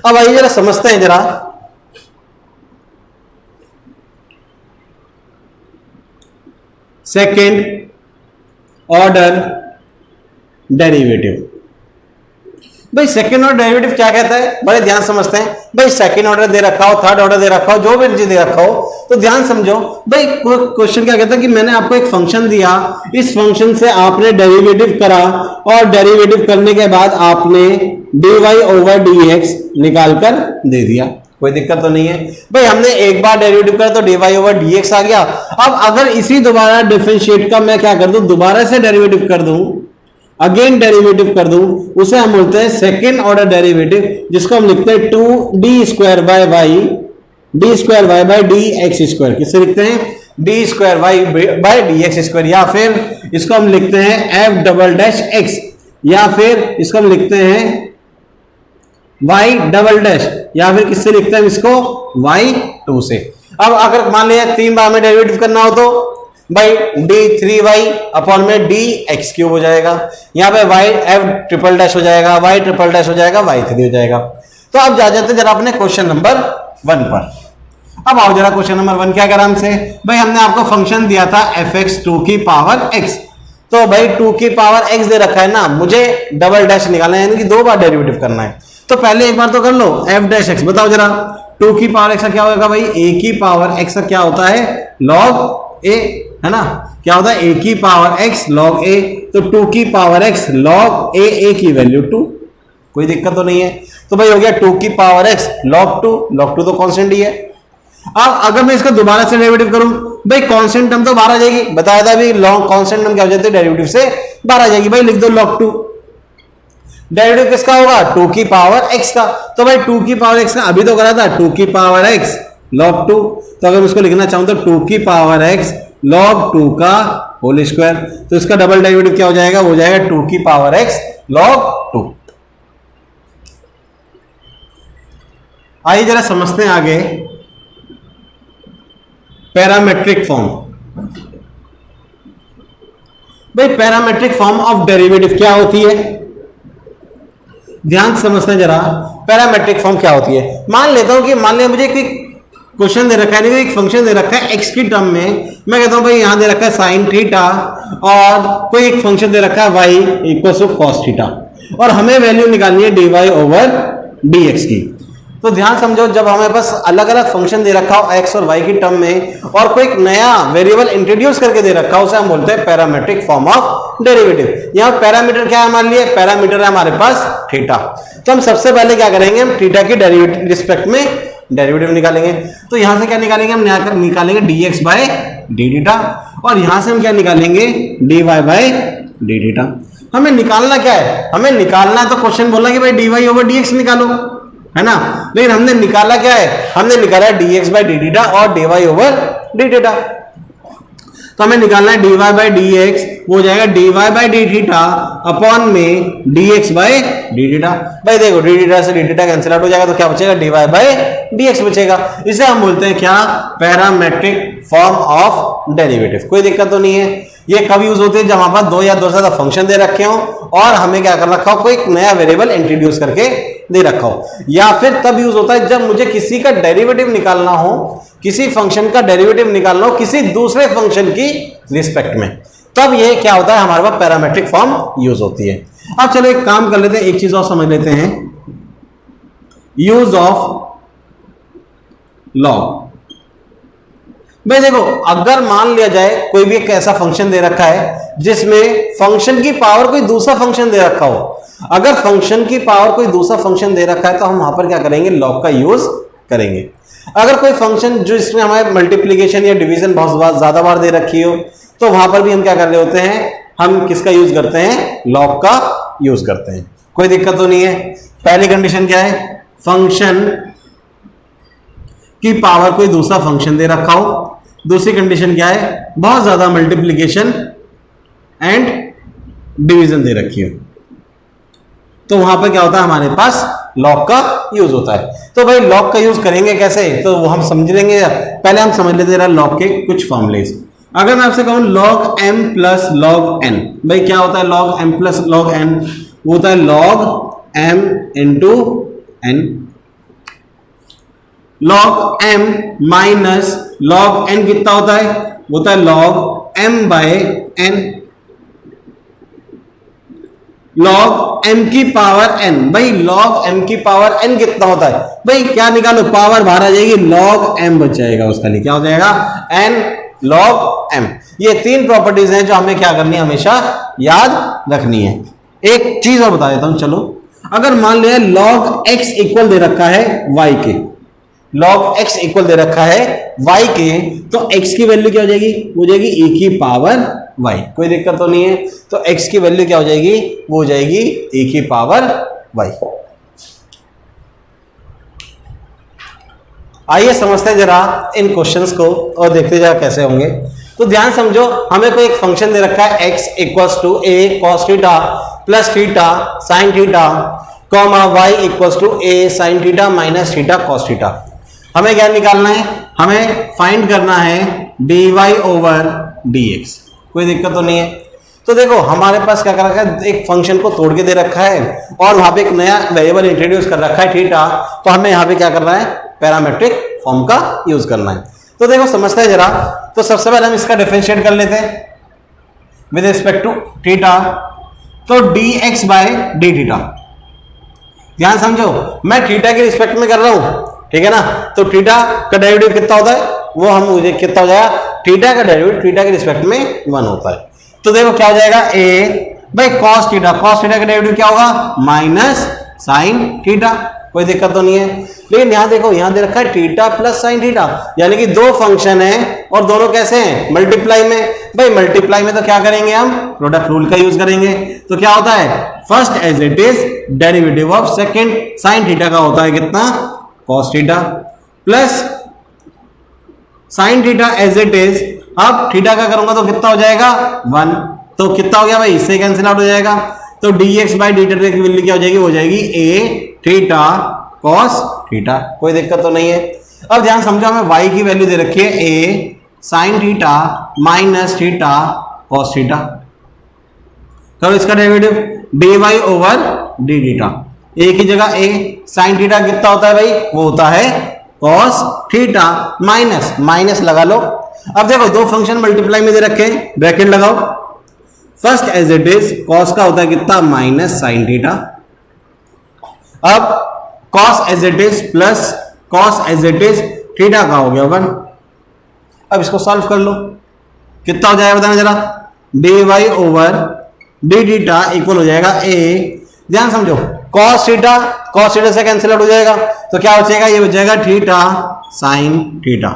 अब आइए जरा समझते हैं जरा सेकेंड ऑर्डर डेरिवेटिव। भाई सेकेंड ऑर्डर डेरिवेटिव क्या कहता है, बड़े ध्यान समझते हैं भाई। सेकेंड ऑर्डर दे रखा हो, थर्ड ऑर्डर दे रखा हो, जो भी चीज दे रखा हो, तो ध्यान समझो भाई। क्वेश्चन क्या कहता है कि मैंने आपको एक फंक्शन दिया, इस फंक्शन से आपने डेरिवेटिव करा, और डेरिवेटिव करने के बाद आपने dy ओवर dx निकाल कर दे दिया। कोई दिक्कत तो नहीं है भाई। हमने एक बार डेरिवेटिव करा तो dy ओवर dx आ गया। अब अगर इसी दोबारा डिफरेंशिएट का मैं क्या कर दूं, दोबारा से डेरिवेटिव कर दूं, अगेन डेरिवेटिव कर दूं, उसे हम बोलते हैं सेकेंड ऑर्डर डेरिवेटिव, जिसको हम लिखते हैं 2d square by y d square y by d x square. किससे लिखते हैं, d square y by d x square, या फिर इसको हम लिखते हैं एफ डबल डैश एक्स, या फिर इसको हम लिखते हैं वाई डबल डैश, या फिर किससे लिखते हैं इसको y2 से। अब अगर मान लिया 3 बार में डेरिवेटिव करना हो तो भाई d3y अपॉन में dx³ हो जाएगा, यहाँ पे y f ट्रिपल डैश हो जाएगा, y ट्रिपल डैश हो जाएगा, y3 हो जाएगा। तो अब जा जाते जरा अपने क्वेश्चन नंबर 1 पर। अब आओ जरा क्वेश्चन नंबर 1 क्या करा हमसे, भाई हमने आपको फंक्शन दिया था fx 2 की पावर x, तो भाई 2 की पावर x दे रखा है ना, मुझे डबल डैश निकालना है, यानी कि 2 बार डेरिवेटिव करना है। तो पहले एक बार तो कर लो f डैश x, बताओ जरा 2 की पावर x का क्या होगा भाई, a की पावर x का क्या होता है log a, है ना, क्या होता है a की पावर x log a, तो 2 की पावर x log a की वैल्यू 2, कोई दिक्कत तो नहीं है। तो भाई हो गया 2 की पावर x log 2 तो कांस्टेंट ही है। अब अगर मैं इसका दोबारा से डेरिवेटिव करूं, भाई कांस्टेंट टर्म तो बाहर आ जाएगी, बताया था भाई लॉन्ग कांस्टेंट टर्म क्या हो जाते हैं डेरिवेटिव से बाहर आ जाएगी, भाई लिख दो log 2। डेरिवेटिव किसका होगा, 2 की पावर x का, तो भाई 2 की पावर x का अभी तो करा था 2 की पावर x log 2, तो अगर मैं इसको लिखना चाहूं तो 2 की पावर x log 2 का होल स्क्वायर, तो इसका डबल डेरिवेटिव क्या हो जाएगा, वो जाएगा 2 की पावर x log 2। आइए जरा समझते हैं आगे पैरामेट्रिक फॉर्म। भाई पैरामेट्रिक फॉर्म ऑफ डेरिवेटिव क्या होती है, ध्यान से समझते हैं जरा पैरामेट्रिक फॉर्म क्या होती है। मान लेता हूं कि मान लिया मुझे कोई क्वेश्चन दे रखा है, एक फंक्शन दे रखा है x की टर्म में, मैं कहता हूं भाई यहां दे रखा है साइन थीटा, और कोई एक फंक्शन दे रखा है y equal to cos theta, और हमें वैल्यू निकालनी है dy ओवर dx की। तो ध्यान समझो, जब हमें बस अलग अलग फंक्शन दे रखा हो x और y की टर्म में, और कोई एक नया वेरिएबल इंट्रोड्यूस करके दे रखा हो, उसे हम बोलते हैं पैरामेट्रिक फॉर्म ऑफ डेरिवेटिव। यहाँ पैरामीटर क्या है हमारे लिए, पैरामीटर है हमारे पास थीटा। तो हम सबसे पहले क्या करेंगे, हम थीटा की डेरिवेटिव रिस्पेक्ट में डेरिवेटिव निकालेंगे। तो यहां से क्या निकालेंगे, हम निकालेंगे dx बाय डी थीटा, और यहां से हम क्या निकालेंगे dy बाय डी थीटा। हमें निकालना क्या है, हमें निकालना है, तो क्वेश्चन बोला कि भाई dy ओवर dx निकालो, है ना, लेकिन हमने निकाला क्या है, हमने निकाला है dx बाय डी थीटा और dy ओवर डी थीटा। तो हमें निकालना है dy बाय dx, वो हो जाएगा dy by d theta upon में dx बाय डी थीटा। भाई देखो डी थीटा से डी थीटा कैंसिल आउट हो जाएगा, तो क्या बचेगा dy बाय dx बचेगा। इसे हम बोलते हैं क्या, पैरामेट्रिक फॉर्म ऑफ डेरिवेटिव। कोई दिक्कत तो नहीं है। ये कब यूज होते हैं, जब हमारे पास 2 या 2 से ज्यादा फंक्शन दे रखे हो और हमें क्या कर रखा हो, कोई एक नया वेरिएबल इंट्रोड्यूस करके दे रखा हो, या फिर तब यूज होता है जब मुझे किसी का डेरिवेटिव निकालना हो, किसी फंक्शन का डेरिवेटिव निकालना हो किसी दूसरे फंक्शन की रिस्पेक्ट में, तब ये क्या होता है, हमारे पास पैरामेट्रिक फॉर्म यूज होती है। अब चलो एक काम कर लेते हैं, एक चीज और समझ लेते हैं, यूज ऑफ लॉग। भाई देखो, अगर मान लिया जाए कोई भी एक ऐसा फंक्शन दे रखा है जिसमें फंक्शन की पावर कोई दूसरा फंक्शन दे रखा हो, अगर फंक्शन की पावर कोई दूसरा फंक्शन दे रखा है तो हम वहां पर क्या करेंगे, लॉग का यूज करेंगे। अगर कोई फंक्शन जो इसमें हमारे मल्टीप्लीकेशन या डिवीजन बहुत ज्यादा बार दे रखी हो, तो वहां पर भी हम क्या कर रहे होते हैं, हम किसका यूज करते हैं, लॉग का यूज करते हैं। कोई दिक्कत तो नहीं है। पहली कंडीशन क्या है, फंक्शन की पावर कोई दूसरा फंक्शन दे रखा हो। दूसरी कंडीशन क्या है, बहुत ज्यादा मल्टीप्लीकेशन एंड डिवीजन दे रखी हो, तो वहां पर क्या होता है, हमारे पास लॉग का यूज होता है। तो भाई लॉग का यूज करेंगे कैसे, तो वो हम समझ लेंगे। पहले हम समझ लेते हैं लॉग के कुछ फॉर्मूलेज। अगर मैं आपसे कहूं log m plus log n, भाई क्या होता है log m plus log n, वो होता है log m into n। log m minus log n कितना होता है, वो होता है log m by n। log m की पावर n, भाई log m की पावर n कितना होता है, भाई क्या निकालो, पावर बाहर आ जाएगी, log m बच जाएगा, उसका लिए क्या हो जाएगा n log m। ये 3 प्रॉपर्टीज हैं जो हमें क्या करनी है, हमेशा याद रखनी है। एक चीज और बता देता हूं, चलो अगर मान लिया log x इक्वल दे रखा है y के, log x इक्वल दे रखा है y के, तो x की वैल्यू क्या हो जाएगी, हो जाएगी e की पावर y। कोई दिक्कत तो नहीं है। तो x की वैल्यू क्या हो जाएगी, वो हो जाएगी e की पावर y। आइए समझते हैं जरा इन क्वेश्चंस को और देखते जरा कैसे होंगे। तो ध्यान समझो, हमें कोई एक फंक्शन दे रखा है x equals to a cos theta plus theta sine theta, comma y equals to a sine theta minus theta cos theta. हमें क्या निकालना है, हमें फाइंड करना है dy ओवर dx। कोई दिक्कत तो नहीं है। तो देखो हमारे पास क्या कर रखा है, एक फंक्शन को तोड़ के दे रखा है और वहां पे एक नया वेरिएबल इंट्रोड्यूस कर रखा है थीटा, तो हमें यहाँ पे क्या करना है, पैरामेट्रिक फॉर्म का यूज करना है। तो देखो समझते हैं जरा। तो सबसे पहले हम इसका डिफरेंशिएट कर लेते हैं विद रिस्पेक्ट टू थीटा। तो dx बाय डी थीटा, ध्यान समझो मैं थीटा के रिस्पेक्ट में कर रहा हूं, ठीक है ना। तो थीटा का डेरिवेटिव कितना होता है वो हम मुझे कितना हो जाएगा, थीटा का डेरिवेटिव थीटा के रिस्पेक्ट में 1 होता है। तो देखो क्या हो जाएगा, a by cos theta, cos theta का डेरिवेटिव क्या होगा, माइनस साइन थीटा। कोई दिक्कत तो नहीं है। लेकिन यहां देखो, यहां दे रखा है थीटा प्लस साइन थीटा, यानी कि दो फंक्शन है और दोनों कैसे हैं, मल्टीप्लाई में। भाई मल्टीप्लाई में तो क्या करेंगे हम, प्रोडक्ट रूल का यूज करेंगे। तो क्या होता है, first as it is derivative of second sine theta का होता है कितना, cos theta, plus sine theta as it is, अब थीटा का करूंगा तो कितना हो जाएगा 1, तो कितना हो गया भाई, इससे कैंसिल आउट हो जाएगा। तो dx बाई डी थीटा की वैल्यू क्या हो जाएगी, हो जाएगी a थीटा कॉस थीटा। कोई दिक्कत तो नहीं है। अब ध्यान समझो, हमें y की वैल्यू दे रखी है a sine theta minus theta cos theta. तो इसका derivative dy over D theta, a की जगह a साइन थीटा कितना होता है भाई, वो होता है कॉस थीटा माइनस माइनस लगा लो। अब देखो दो फंक्शन मल्टीप्लाई में दे रखे हैं, ब्रैकेट लगाओ। First as it is cos का होता है कितना, माइनस साइन थीटा। अब cos as it is plus cos as it is theta का हो गया 1। अब इसको सॉल्व कर लो, कितना हो जाएगा बताना जरा, dy over D theta equal हो जाएगा a, ध्यान समझो कॉस थीटा से कैंसिल आउट हो जाएगा, तो क्या बचेगा, ये बचेगा थीटा साइन थीटा।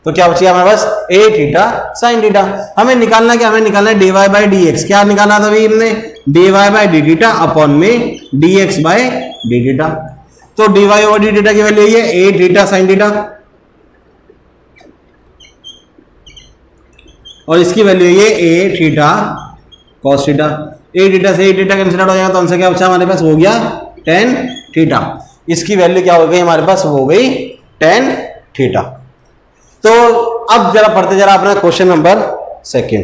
तो क्या बचेगा हमारे पास, a थीटा साइन थीटा। हमें निकालना क्या, हमें निकालना है dy बाई dx। क्या निकालना था भाई हमने, dy by D theta upon में dx बाई डी थीटा। तो dy ओवर डी थीटा की वैल्यू है a थीटा साइन थीटा और इसकी वैल्यू है a theta cos theta. a theta से a थीटा कैंसिल आउट हो जाएगा, तो हमसे क्या बचा हमारे पास, हो गया tan थीटा। इसकी वैल्यू क्या हो गई हमारे पास, हो गई tan थीटा। तो अब जरा पढ़ते जरा अपना क्वेश्चन नंबर 2।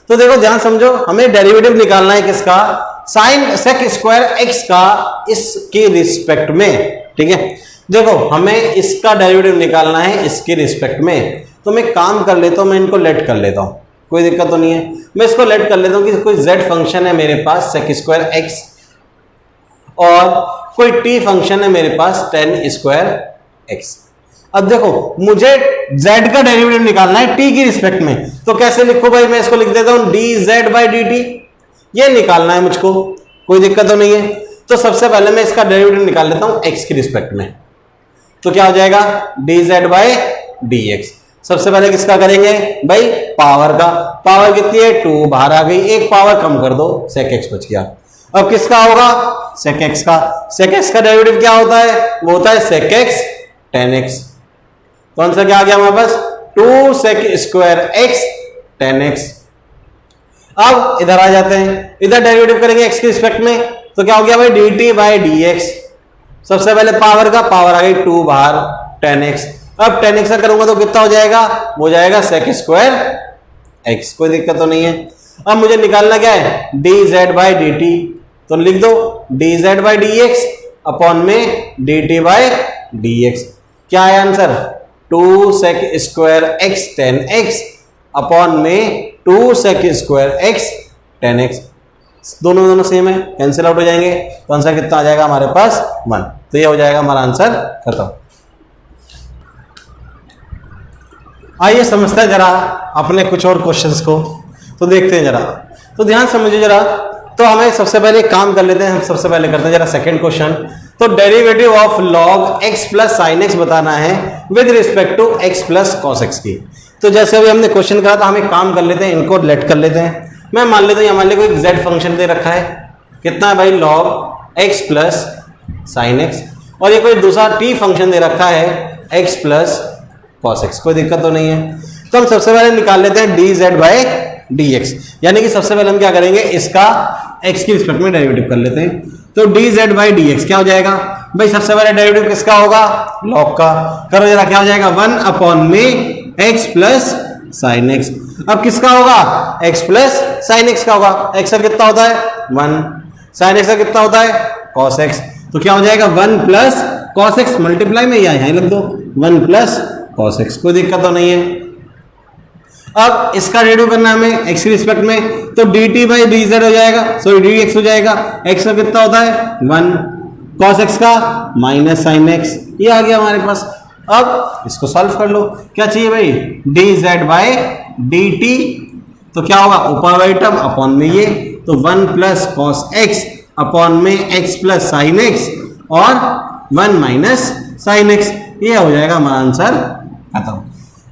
तो देखो ध्यान समझो, हमें डेरिवेटिव निकालना है किसका, साइन सेक स्क्वायर एक्स का इसके रिस्पेक्ट में, ठीक है। देखो हमें इसका डेरिवेटिव निकालना है इसके रिस्पेक्ट में। तो मैं काम कर लेता हूं, मैं इनको लेट कर लेता हूं, कोई दिक्कत तो नहीं है। मैं इसको लेट कर लेता हूं कि कोई z फंक्शन है मेरे पास सेक स्क्वायर एक्स और कोई t फंक्शन है मेरे पास टेन स्क्वायर एक्स। अब देखो मुझे z का डेरिवेटिव निकालना है t की रिस्पेक्ट में, तो कैसे लिखो भाई, मैं इसको लिख देता हूं dz बाई डी टी, ये निकालना है मुझको, कोई दिक्कत तो नहीं है। तो सबसे पहले मैं इसका डेरिवेटिव निकाल लेता हूं x की रिस्पेक्ट में। तो क्या हो जाएगा, dz बाई dx। सबसे पहले किसका करेंगे भाई, पावर का। पावर कितनी है, 2 बाहर आ गई, एक पावर कम कर दो, sec x बच गया। अब किसका होगा, sec x का। sec x का डेरिवेटिव क्या होता है, वो होता है sec x tan x। कौन सा क्या आ गया हमारे पास, 2 sec square x tan x। अब इधर आ जाते हैं, इधर डेरिवेटिव करेंगे x के रिस्पेक्ट में, तो क्या हो गया भाई, dt बाई dx। सबसे पहले पावर का, पावर आ गई 2 बाहर tan x। अब tan x का करूंगा तो कितना हो जाएगा, वो जाएगा sec स्क्वायर x। कोई दिक्कत तो नहीं है। अब मुझे निकालना क्या है, dz बाई dt, तो लिख दो dz बाई dx अपॉन में dt बाई dx। क्या है answer, 2 sec square x tan x upon में 2 sec square x tan x। दोनों सेम है, कैंसिल आउट हो जाएंगे, तो आंसर कितना आ जाएगा हमारे पास 1। तो ये हो जाएगा हमारा आंसर, खत्म। आइए समझते हैं जरा अपने कुछ और क्वेश्चंस को, तो देखते हैं जरा। तो ध्यान समझिए जरा। तो हमें सबसे पहले एक काम कर लेते हैं, हम सबसे पहले करते हैं जरा सेकंड क्वेश्चन। तो derivative of log x plus sine x बताना है with respect to x plus cos x की। तो जैसे अभी हमने क्वेश्चन करा था, हम एक काम कर लेते हैं, इनको लेट कर लेते हैं। मैं मान लेता हूँ हमारे लिए कोई z फंक्शन दे रखा है, कितना है भाई, log x plus sine x, और ये कोई दूसरा t फंक्शन दे रखा है x प्लस कॉस एक्स। कोई दिक्कत तो नहीं है। तो हम सबसे पहले निकाल लेते हैं dz बाई dx, यानी कि सबसे पहले हम क्या करेंगे, इसका x की रिस्पेक्ट में डेरिवेटिव कर लेते हैं। तो dz बाई dx क्या हो जाएगा भाई, सबसे पहले डेरिवेटिव किसका होगा, log का। करो जरा, क्या हो जाएगा, 1 अपॉन में एक्स प्लस साइन एक्स। अब किसका होगा? एक्स प्लस साइन एक्स का होगा। एक्स का कितना होता है? 1। साइन एक्स का कितना होता है? Cos x. तो क्या हो जाएगा? 1 प्लस कॉस एक्स, मल्टीप्लाई में या यहां लग दो 1 प्लस कॉस एक्स, कोई दिक्कत तो नहीं है। अब इसका डेरिवेटिव करना है हमें एक्स के रिस्पेक्ट में, तो D t by D Z हो जाएगा, सॉरी डी एक्स हो जाएगा। एक्स का कितना होता है? 1, कॉस एक्स का माइनस साइन एक्स, ये आ गया हमारे पास। अब इसको सॉल्व कर लो। क्या चाहिए भाई? D z by d T, तो क्या होगा? ऊपर वाली टर्म अपॉन में ये, तो 1 प्लस कॉस एक्स अपॉन में एक्स प्लस साइन एक्स और 1 माइनस साइन एक्स, ये हो जाएगा हमारा आंसर खत्म।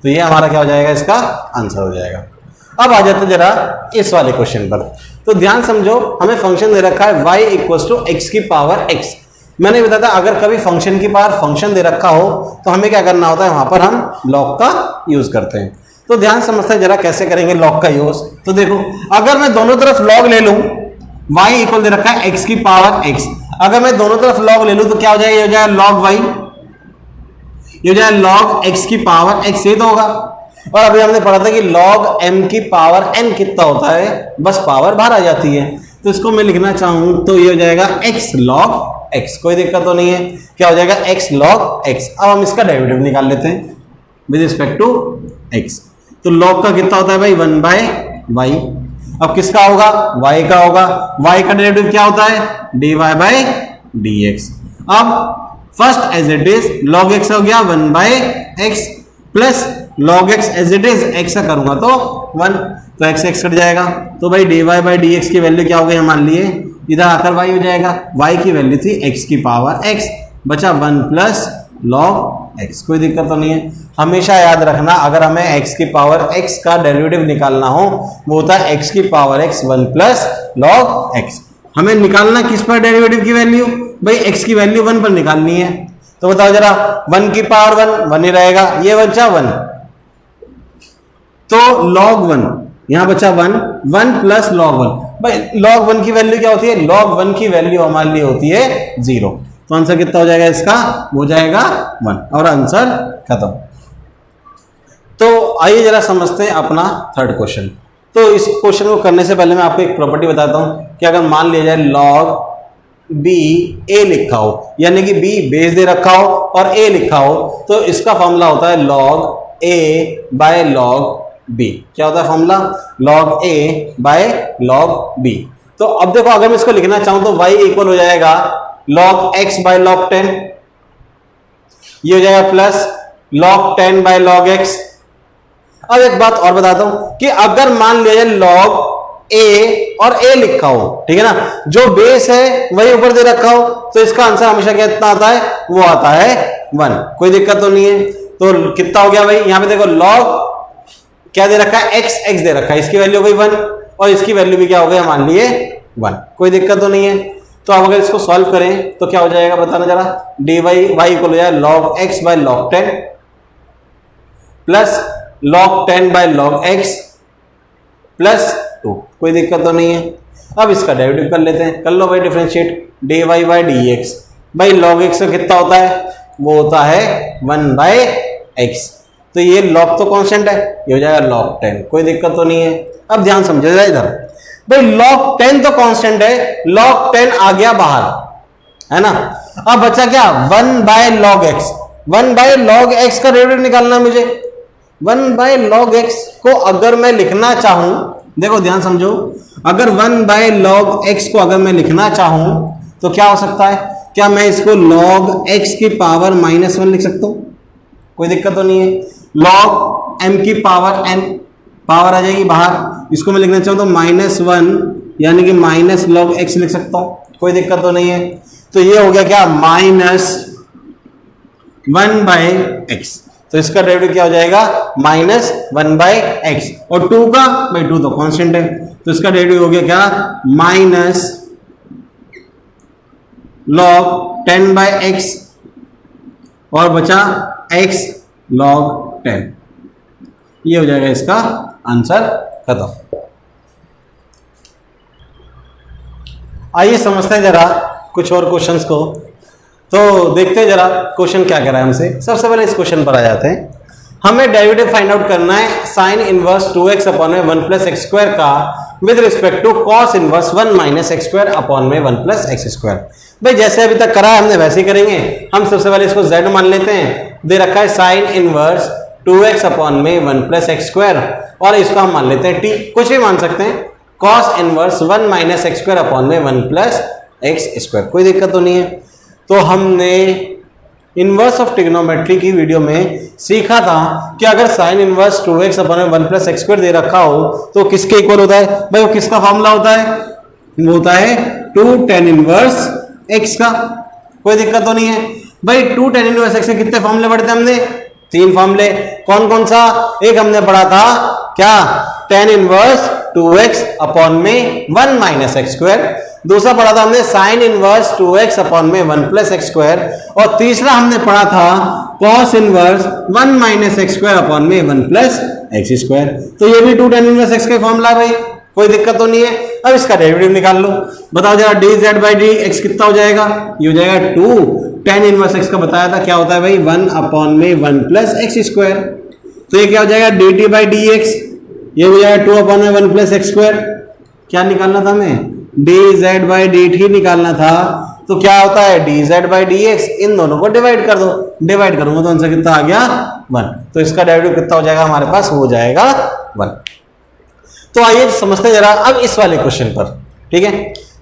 तो ये हमारा क्या हो जाएगा? इसका आंसर हो जाएगा। अब आ जाते जरा इस वाले क्वेश्चन पर। तो ध्यान समझो, हमें फंक्शन दे रखा है y इक्वल्स टू एक्स की पावर x। मैंने बताया था अगर कभी फंक्शन की पावर फंक्शन दे रखा हो तो हमें क्या करना होता है? वहां पर हम लॉग का यूज करते हैं। तो ध्यान समझते हैं जरा कैसे करेंगे लॉग का यूज। तो देखो, अगर मैं दोनों तरफ लॉग ले लूं, y इक्वल दे रखा है x की पावर x, अगर मैं दोनों तरफ लॉग ले लूं तो क्या हो जाएगा? ये हो जाएगा लॉग y, ये हो जाएगा लॉग x की पावर x, ये तो होगा। और अभी हमने पढ़ा था कि log m की पावर n कितना होता है? बस पावर बाहर आ जाती है। तो इसको मैं लिखना चाहूं तो ये हो जाएगा x log x, कोई दिक्कत तो नहीं है। क्या हो जाएगा? x log x। अब हम इसका डेरिवेटिव निकाल लेते हैं विद रिस्पेक्ट टू x। तो log का कितना होता है भाई? 1 बाय y। अब किसका होगा? y का होगा। y का डेरिवेटिव क्या होता है? dy by dx। अब first as it is log x हो गया 1 by x plus log x as it is x का करूंगा तो 1, तो x x कट जाएगा। तो भाई dy बाई dx की वैल्यू क्या हो गई? मान लिए इधर आकर y हो जाएगा। y की वैल्यू थी x की पावर x, बचा 1 प्लस log x, कोई दिक्कत तो नहीं है। हमेशा याद रखना, अगर हमें x की पावर x का डेरिवेटिव निकालना हो वो होता है x की power x 1 plus log x। हमें निकालना किस पर डेरिवेटिव की वैल्यू? भाई x की वैल्यू 1 पर निकालनी है। तो बताओ जरा, 1 की पावर 1 ही रहेगा, ये बचा 1, तो log 1 यहां बचा 1 प्लस log 1। भाई log 1 की वैल्यू क्या होती है? log 1 की वैल्यू हमारे लिए होती है 0। तो आंसर कितना हो जाएगा इसका? हो जाएगा 1 और आंसर खत्म। तो आइए जरा समझते हैं अपना थर्ड क्वेश्चन। तो इस क्वेश्चन को करने से पहले मैं आपको एक प्रॉपर्टी बताता हूं कि अगर मान लिया जाए log b a लिखा हो, यानी कि b बेस दे रखा हो और a लिखा हो, तो इसका फॉर्मूला होता है log a by log b। क्या होता है formula? log a by log b। तो अब देखो, अगर मैं इसको लिखना चाहूं तो y इक्वल हो जाएगा log x बाय log 10, ये हो जाएगा plus log 10 by log x। अब एक बात और बताता हूं कि अगर मान लिया जाए log a और a लिखा हो, ठीक है ना, जो बेस है वही ऊपर दे रखा हो, तो इसका आंसर हमेशा कितना आता है? वो आता है 1, कोई दिक्कत तो नहीं है। तो कितना हो गया भाई? यहां पे देखो log क्या दे रखा है? x दे रखा है, इसकी वैल्यू हो गई 1 और इसकी वैल्यू भी क्या हो गई? मान लिए 1, कोई दिक्कत तो नहीं है। तो अब अगर इसको सॉल्व करें तो क्या हो जाएगा बताना जरा? dy y इक्वल हो जाएगा log x by log 10 plus log 10 by log x plus 2, कोई दिक्कत तो नहीं है। अब इसका डेरिवेटिव कर लेते हैं। कर लो भाई डिफरेंशिएट, dy बाय dx। भाई log x का कितना होता है? वो होता है 1 बाय x। तो ये log तो कांस्टेंट है, ये हो जाएगा log 10, कोई दिक्कत तो नहीं है। अब ध्यान समझो इधर, भाई log 10 तो कांस्टेंट है, log 10 आ गया बाहर, है ना। अब बचा क्या? 1 by log x। 1 by log x का डेरिवेटिव निकालना मुझे। 1 बाय log x को अगर मैं लिखना चाहूं, देखो ध्यान समझो, अगर 1 बाय log x को अगर मैं लिखना चाहूं तो क्या हो सकता है? क्या मैं इसको log x की पावर -1 लिख सकता हूं? कोई दिक्कत तो नहीं है। log m की पावर n, पावर आ जाएगी बाहर, इसको मैं लिखना चाहूं तो -1 यानी कि माइनस log x लिख सकता हूं, कोई दिक्कत तो नहीं है। तो ये हो गया क्या? -1 बाय x। तो इसका डेरिवेटिव क्या हो जाएगा? -1 बाय x। और 2 का? भाई 2 तो कांस्टेंट है, तो इसका डेरिवेटिव हो गया क्या? माइनस log 10 बाय x और बचा x log 10। ये हो जाएगा इसका आंसर खत्म। आइए समझते हैं जरा कुछ और क्वेश्चंस को। तो देखते हैं जरा क्वेश्चन क्या कह रहा है हमसे। सबसे पहले इस क्वेश्चन पर आ जाते हैं। हमें डेरिवेटिव फाइंड आउट करना है साइन इनवर्स 2x अपॉन में 1 प्लस एक्स स्क्वायर का with respect to cos inverse 1 minus x square upon में 1 प्लस एक्स स्क्वायर। भाई जैसे अभी तक करा है हमने वैसे ही करेंगे। हम सबसे पहले इसको z मान लेते हैं, दे रखा है साइन इनवर्स 2x अपॉन में 1 प्लस एक्स स्क्वायर, और इसको हम मान लेते हैं t, कुछ भी मान सकते हैं, cos inverse 1 minus x square upon में 1 प्लस एक्स स्क्वायर। कोई दिक्कत तो नहीं है। तो हमने इनवर्स ऑफ ट्रिग्नोमेट्री की वीडियो में सीखा था कि अगर साइन इनवर्स 2x अपॉन में 1 प्लस एक्स स्क्वायर दे रखा हो तो किसके इक्वल होता है? भाई वो किसका फॉर्मूला होता है? वो होता है 2 tan इनवर्स x का। कोई दिक्कत तो नहीं है। भाई 2 tan इनवर्स x के कितने फॉर्मूले पढ़ते हमने? 3 फॉर्मूले। कौन कौन सा? एक हमने पढ़ा था क्या? tan इनवर्स 2x अपॉन में 1 माइनस एक्स स्क्वायर। दूसरा पढ़ा था हमने साइन इनवर्स 2x अपॉन में 1 प्लस एक्स स्क्वायर। और तीसरा हमने पढ़ा था cos inverse 1 minus x square upon में 1 प्लस एक्स स्क्वायर। तो ये भी 2 tan इनवर्स x का फॉर्मूला है भाई, कोई दिक्कत तो नहीं है। अब इसका डेरिवेटिव निकाल लो। बताओ जरा dz बाई dx कितना हो जाएगा? ये हो जाएगा 2 tan इनवर्स x का बताया था क्या होता है भाई? 1 अपॉन में 1 प्लस एक्स स्क्वायर। तो ये क्या हो जाएगा? dt बाई dx, ये हो जाएगा 2 अपॉन में 1 प्लस एक्स स्क्वायर। क्या निकालना था हमें? dz बाई dt निकालना था। तो क्या होता है? dz बाई dx, इन दोनों को डिवाइड कर दो। डिवाइड करूंगा तो उनसे कितना आ गया? 1। तो इसका डेरिवेटिव कितना हो जाएगा हमारे पास? हो जाएगा 1। तो आइए समझते जरा अब इस वाले क्वेश्चन पर। ठीक है,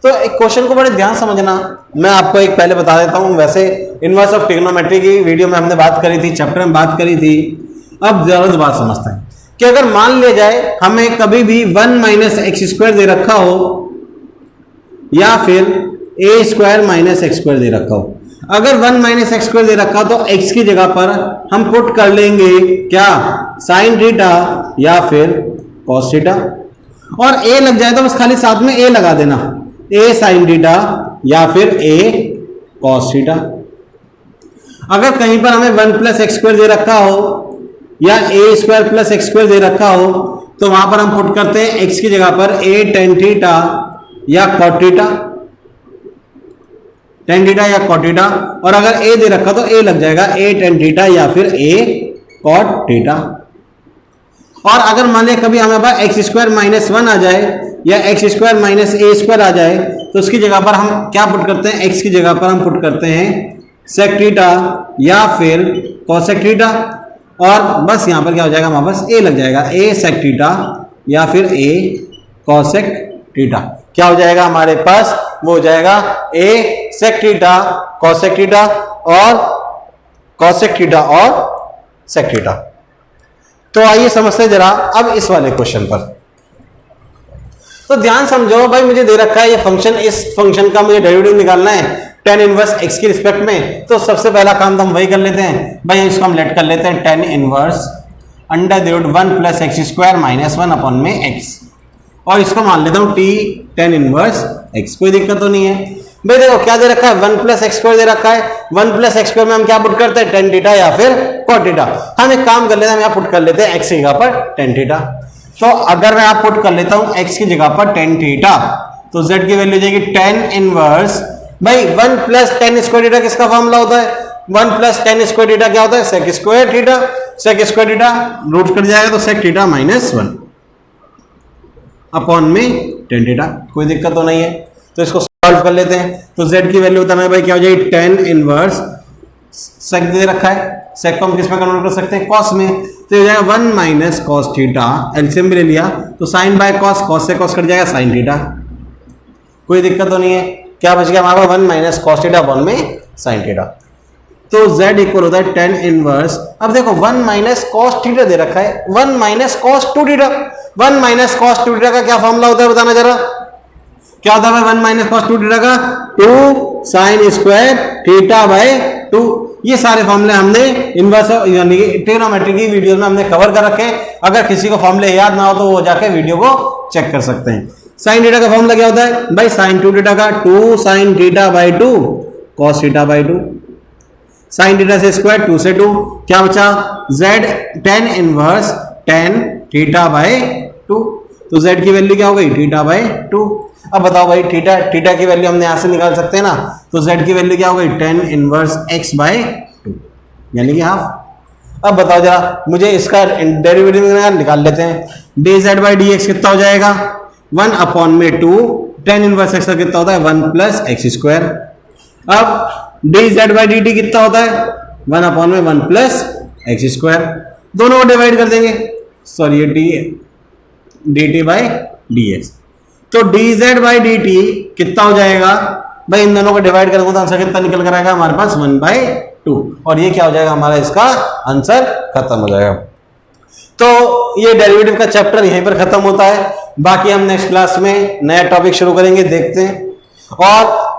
तो एक क्वेश्चन को बड़े ध्यान समझना। मैं आपको एक पहले बता देता हूं, वैसे इनवर्स ऑफ ट्रिग्नोमेट्री की वीडियो में हमने बात करी थी, चैप्टर में बात करी थी। अब जरूर बात समझते हैं कि अगर मान लिया जाए हमें कभी भी 1 माइनस एक्स स्क्वायर दे रखा हो या फिर ए स्क्वायर माइनस एक्स स्क्वायर दे रखा हो। अगर 1 माइनस एक्स स्क्वायर दे रखा हो तो x की जगह पर हम पुट कर लेंगे क्या? साइन थीटा या फिर कॉस थीटा। और a लग जाए तो बस खाली साथ में a लगा देना, a साइन थीटा या फिर a कॉस थीटा। अगर कहीं पर हमें 1 प्लस एक्स स्क्वायर दे रखा हो या a square plus x square दे रखा हो तो वहां पर हम पुट करते हैं x की जगह पर a टेन थीटा या कॉट थीटा, टेन थीटा या कॉट थीटा। और अगर a दे रखा तो a लग जाएगा a टेन थीटा या फिर a कॉट थीटा। और अगर मान लिया कभी हमारे पास एक्स स्क्वायर माइनस 1 आ जाए या एक्स स्क्वायर माइनस ए स्क्वायर आ जाए तो उसकी जगह पर हम क्या पुट करते हैं? x की जगह पर हम पुट करते हैं सेक थीटा या फिर कोसेक थीटा। और बस यहां पर क्या हो जाएगा? हमारे पास a लग जाएगा, a सेक थीटा या फिर a कोसेक थीटा। क्या हो जाएगा हमारे पास? वो हो जाएगा a sec theta cosec theta और कोसेक थीटा और सेक थीटा। तो आइए समझते जरा अब इस वाले क्वेश्चन पर। तो ध्यान समझो भाई, मुझे दे रखा है ये फंक्शन, इस फंक्शन का मुझे डेरिवेटिव निकालना है tan इनवर्स x की रिस्पेक्ट में। तो सबसे पहला काम तो हम वही कर लेते हैं भाई, इसको हम लेट कर लेते हैं tan inverse under the root 1 plus x square minus 1 upon में x, और इसको मान लेता हूं t tan इनवर्स x। कोई दिक्कत तो नहीं है भाई। देखो क्या दे रखा है? 1 प्लस एक्स स्क्वायर दे रखा है। 1 प्लस एक्स स्क्वायर में हम क्या पुट करते हैं? टेन थीटा या फिर कॉट थीटा। हम एक काम कर लेते हैं, हम यहाँ पुट कर लेते हैं x की जगह पर टेन थीटा। तो अगर मैं यहाँ पुट कर लेता हूँ x की जगह पर टेन थीटा तो z की वैल्यू जाएगी टेन इनवर्स भाई 1 प्लस टेन स्क्वायर थीटा। किसका फॉर्मूला होता है? 1 प्लस टेन स्क्वायर थीटा क्या होता है? Sec square theta. Sec square theta root cut जाएगा तो सेक थीटा माइनस 1 अपॉन में टेन थीटा। कोई दिक्कत तो नहीं है। तो इसको सॉल्व कर लेते हैं। तो z की वैल्यू बताना है भाई, क्या हो जाएगी? टेन इनवर्स सेक दे रखा है, सेक को हम किस में कन्वर्ट कर सकते हैं? कॉस में। तो हो जाएगा 1 माइनस कॉस थीटा, एलसीएम भी ले लिया तो साइन बाय कॉस, कॉस से कॉस कट जाएगा साइन थीटा। कोई दिक्कत तो नहीं है। क्या बच गया हमारा? 1 माइनस कॉस थीटा अपॉन में साइन थीटा। तो z इक्वल होता है टेन इनवर्स। अब देखो 1 माइनस कॉस थीटा दे रखा है, 1 minus cos 2 theta. 1 minus cos 2 theta का क्या फॉर्मूला होता है बताना जरा? क्या होता है 1 माइनस कॉस 2 थीटा का? 2 साइन स्क्वायर थीटा बाय 2। ये सारे फॉर्मूले हमने इनवर्स यानी कि ट्रिग्नोमेट्री की वीडियो में हमने कवर कर रखे हैं। अगर किसी को फॉर्मूले याद ना हो तो वो जाके वीडियो को चेक कर सकते हैं। साइन थीटा का फॉर्मूला क्या होता है भाई? साइन 2 थीटा का 2 sine theta by 2 cos theta by 2। Sine theta से स्क्वायर 2 से 2 क्या बचा? z tan inverse tan theta by 2। तो z की वैल्यू क्या हो गई? Theta by 2। अब बताओ भाई, थीटा की वैल्यू हमने यहां से निकाल सकते हैं ना। तो z की वैल्यू क्या हो गई? टेन इनवर्स x बाय 2 यानी कि हाफ। अब बताओ जरा, मुझे इसका डेरिवेटिव निकाल लेते हैं। D z by d x कितना हो जाएगा, 1/2 tan इनवर्स एक्स का कितना होता है 1 प्लस एक्स स्क्वायर। अब D z by d t कितना होता है 1/1 प्लस एक्स स्क्वायर। दोनों को डिवाइड कर देंगे, सॉरी ये d t by d x. तो d z by d t कितना हो जाएगा भाई, इन दोनों को डिवाइड करेंगे तो आंसर कितना निकल कर आएगा हमारे पास 1/2, और ये क्या हो जाएगा हमारा, इसका आंसर खत्म हो जाएगा। तो ये डेरिवेटिव का चैप्टर यहीं पर खत्म होता है। बाकी हम नेक्स्ट क्लास में नया टॉपिक शुरू करेंगे, देखते हैं। और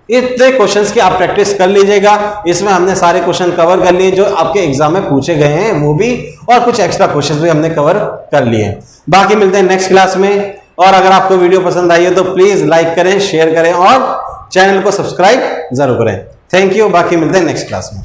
इतने क्वेश्चंस की आप प्रैक्टिस कर लीजिएगा। इसमें हमने सारे क्वेश्चन कवर कर लिए जो आपके एग्जाम में पूछे गए हैं वो भी, और कुछ एक्स्ट्रा क्वेश्चंस भी हमने कवर कर लिए हैं। बाकी मिलते हैं नेक्स्ट क्लास में। और अगर आपको वीडियो पसंद आई हो तो प्लीज लाइक करें, शेयर करें और चैनल को सब्सक्राइब जरूर करें। Thank you. बाकी मिलते हैं नेक्स्ट क्लास में।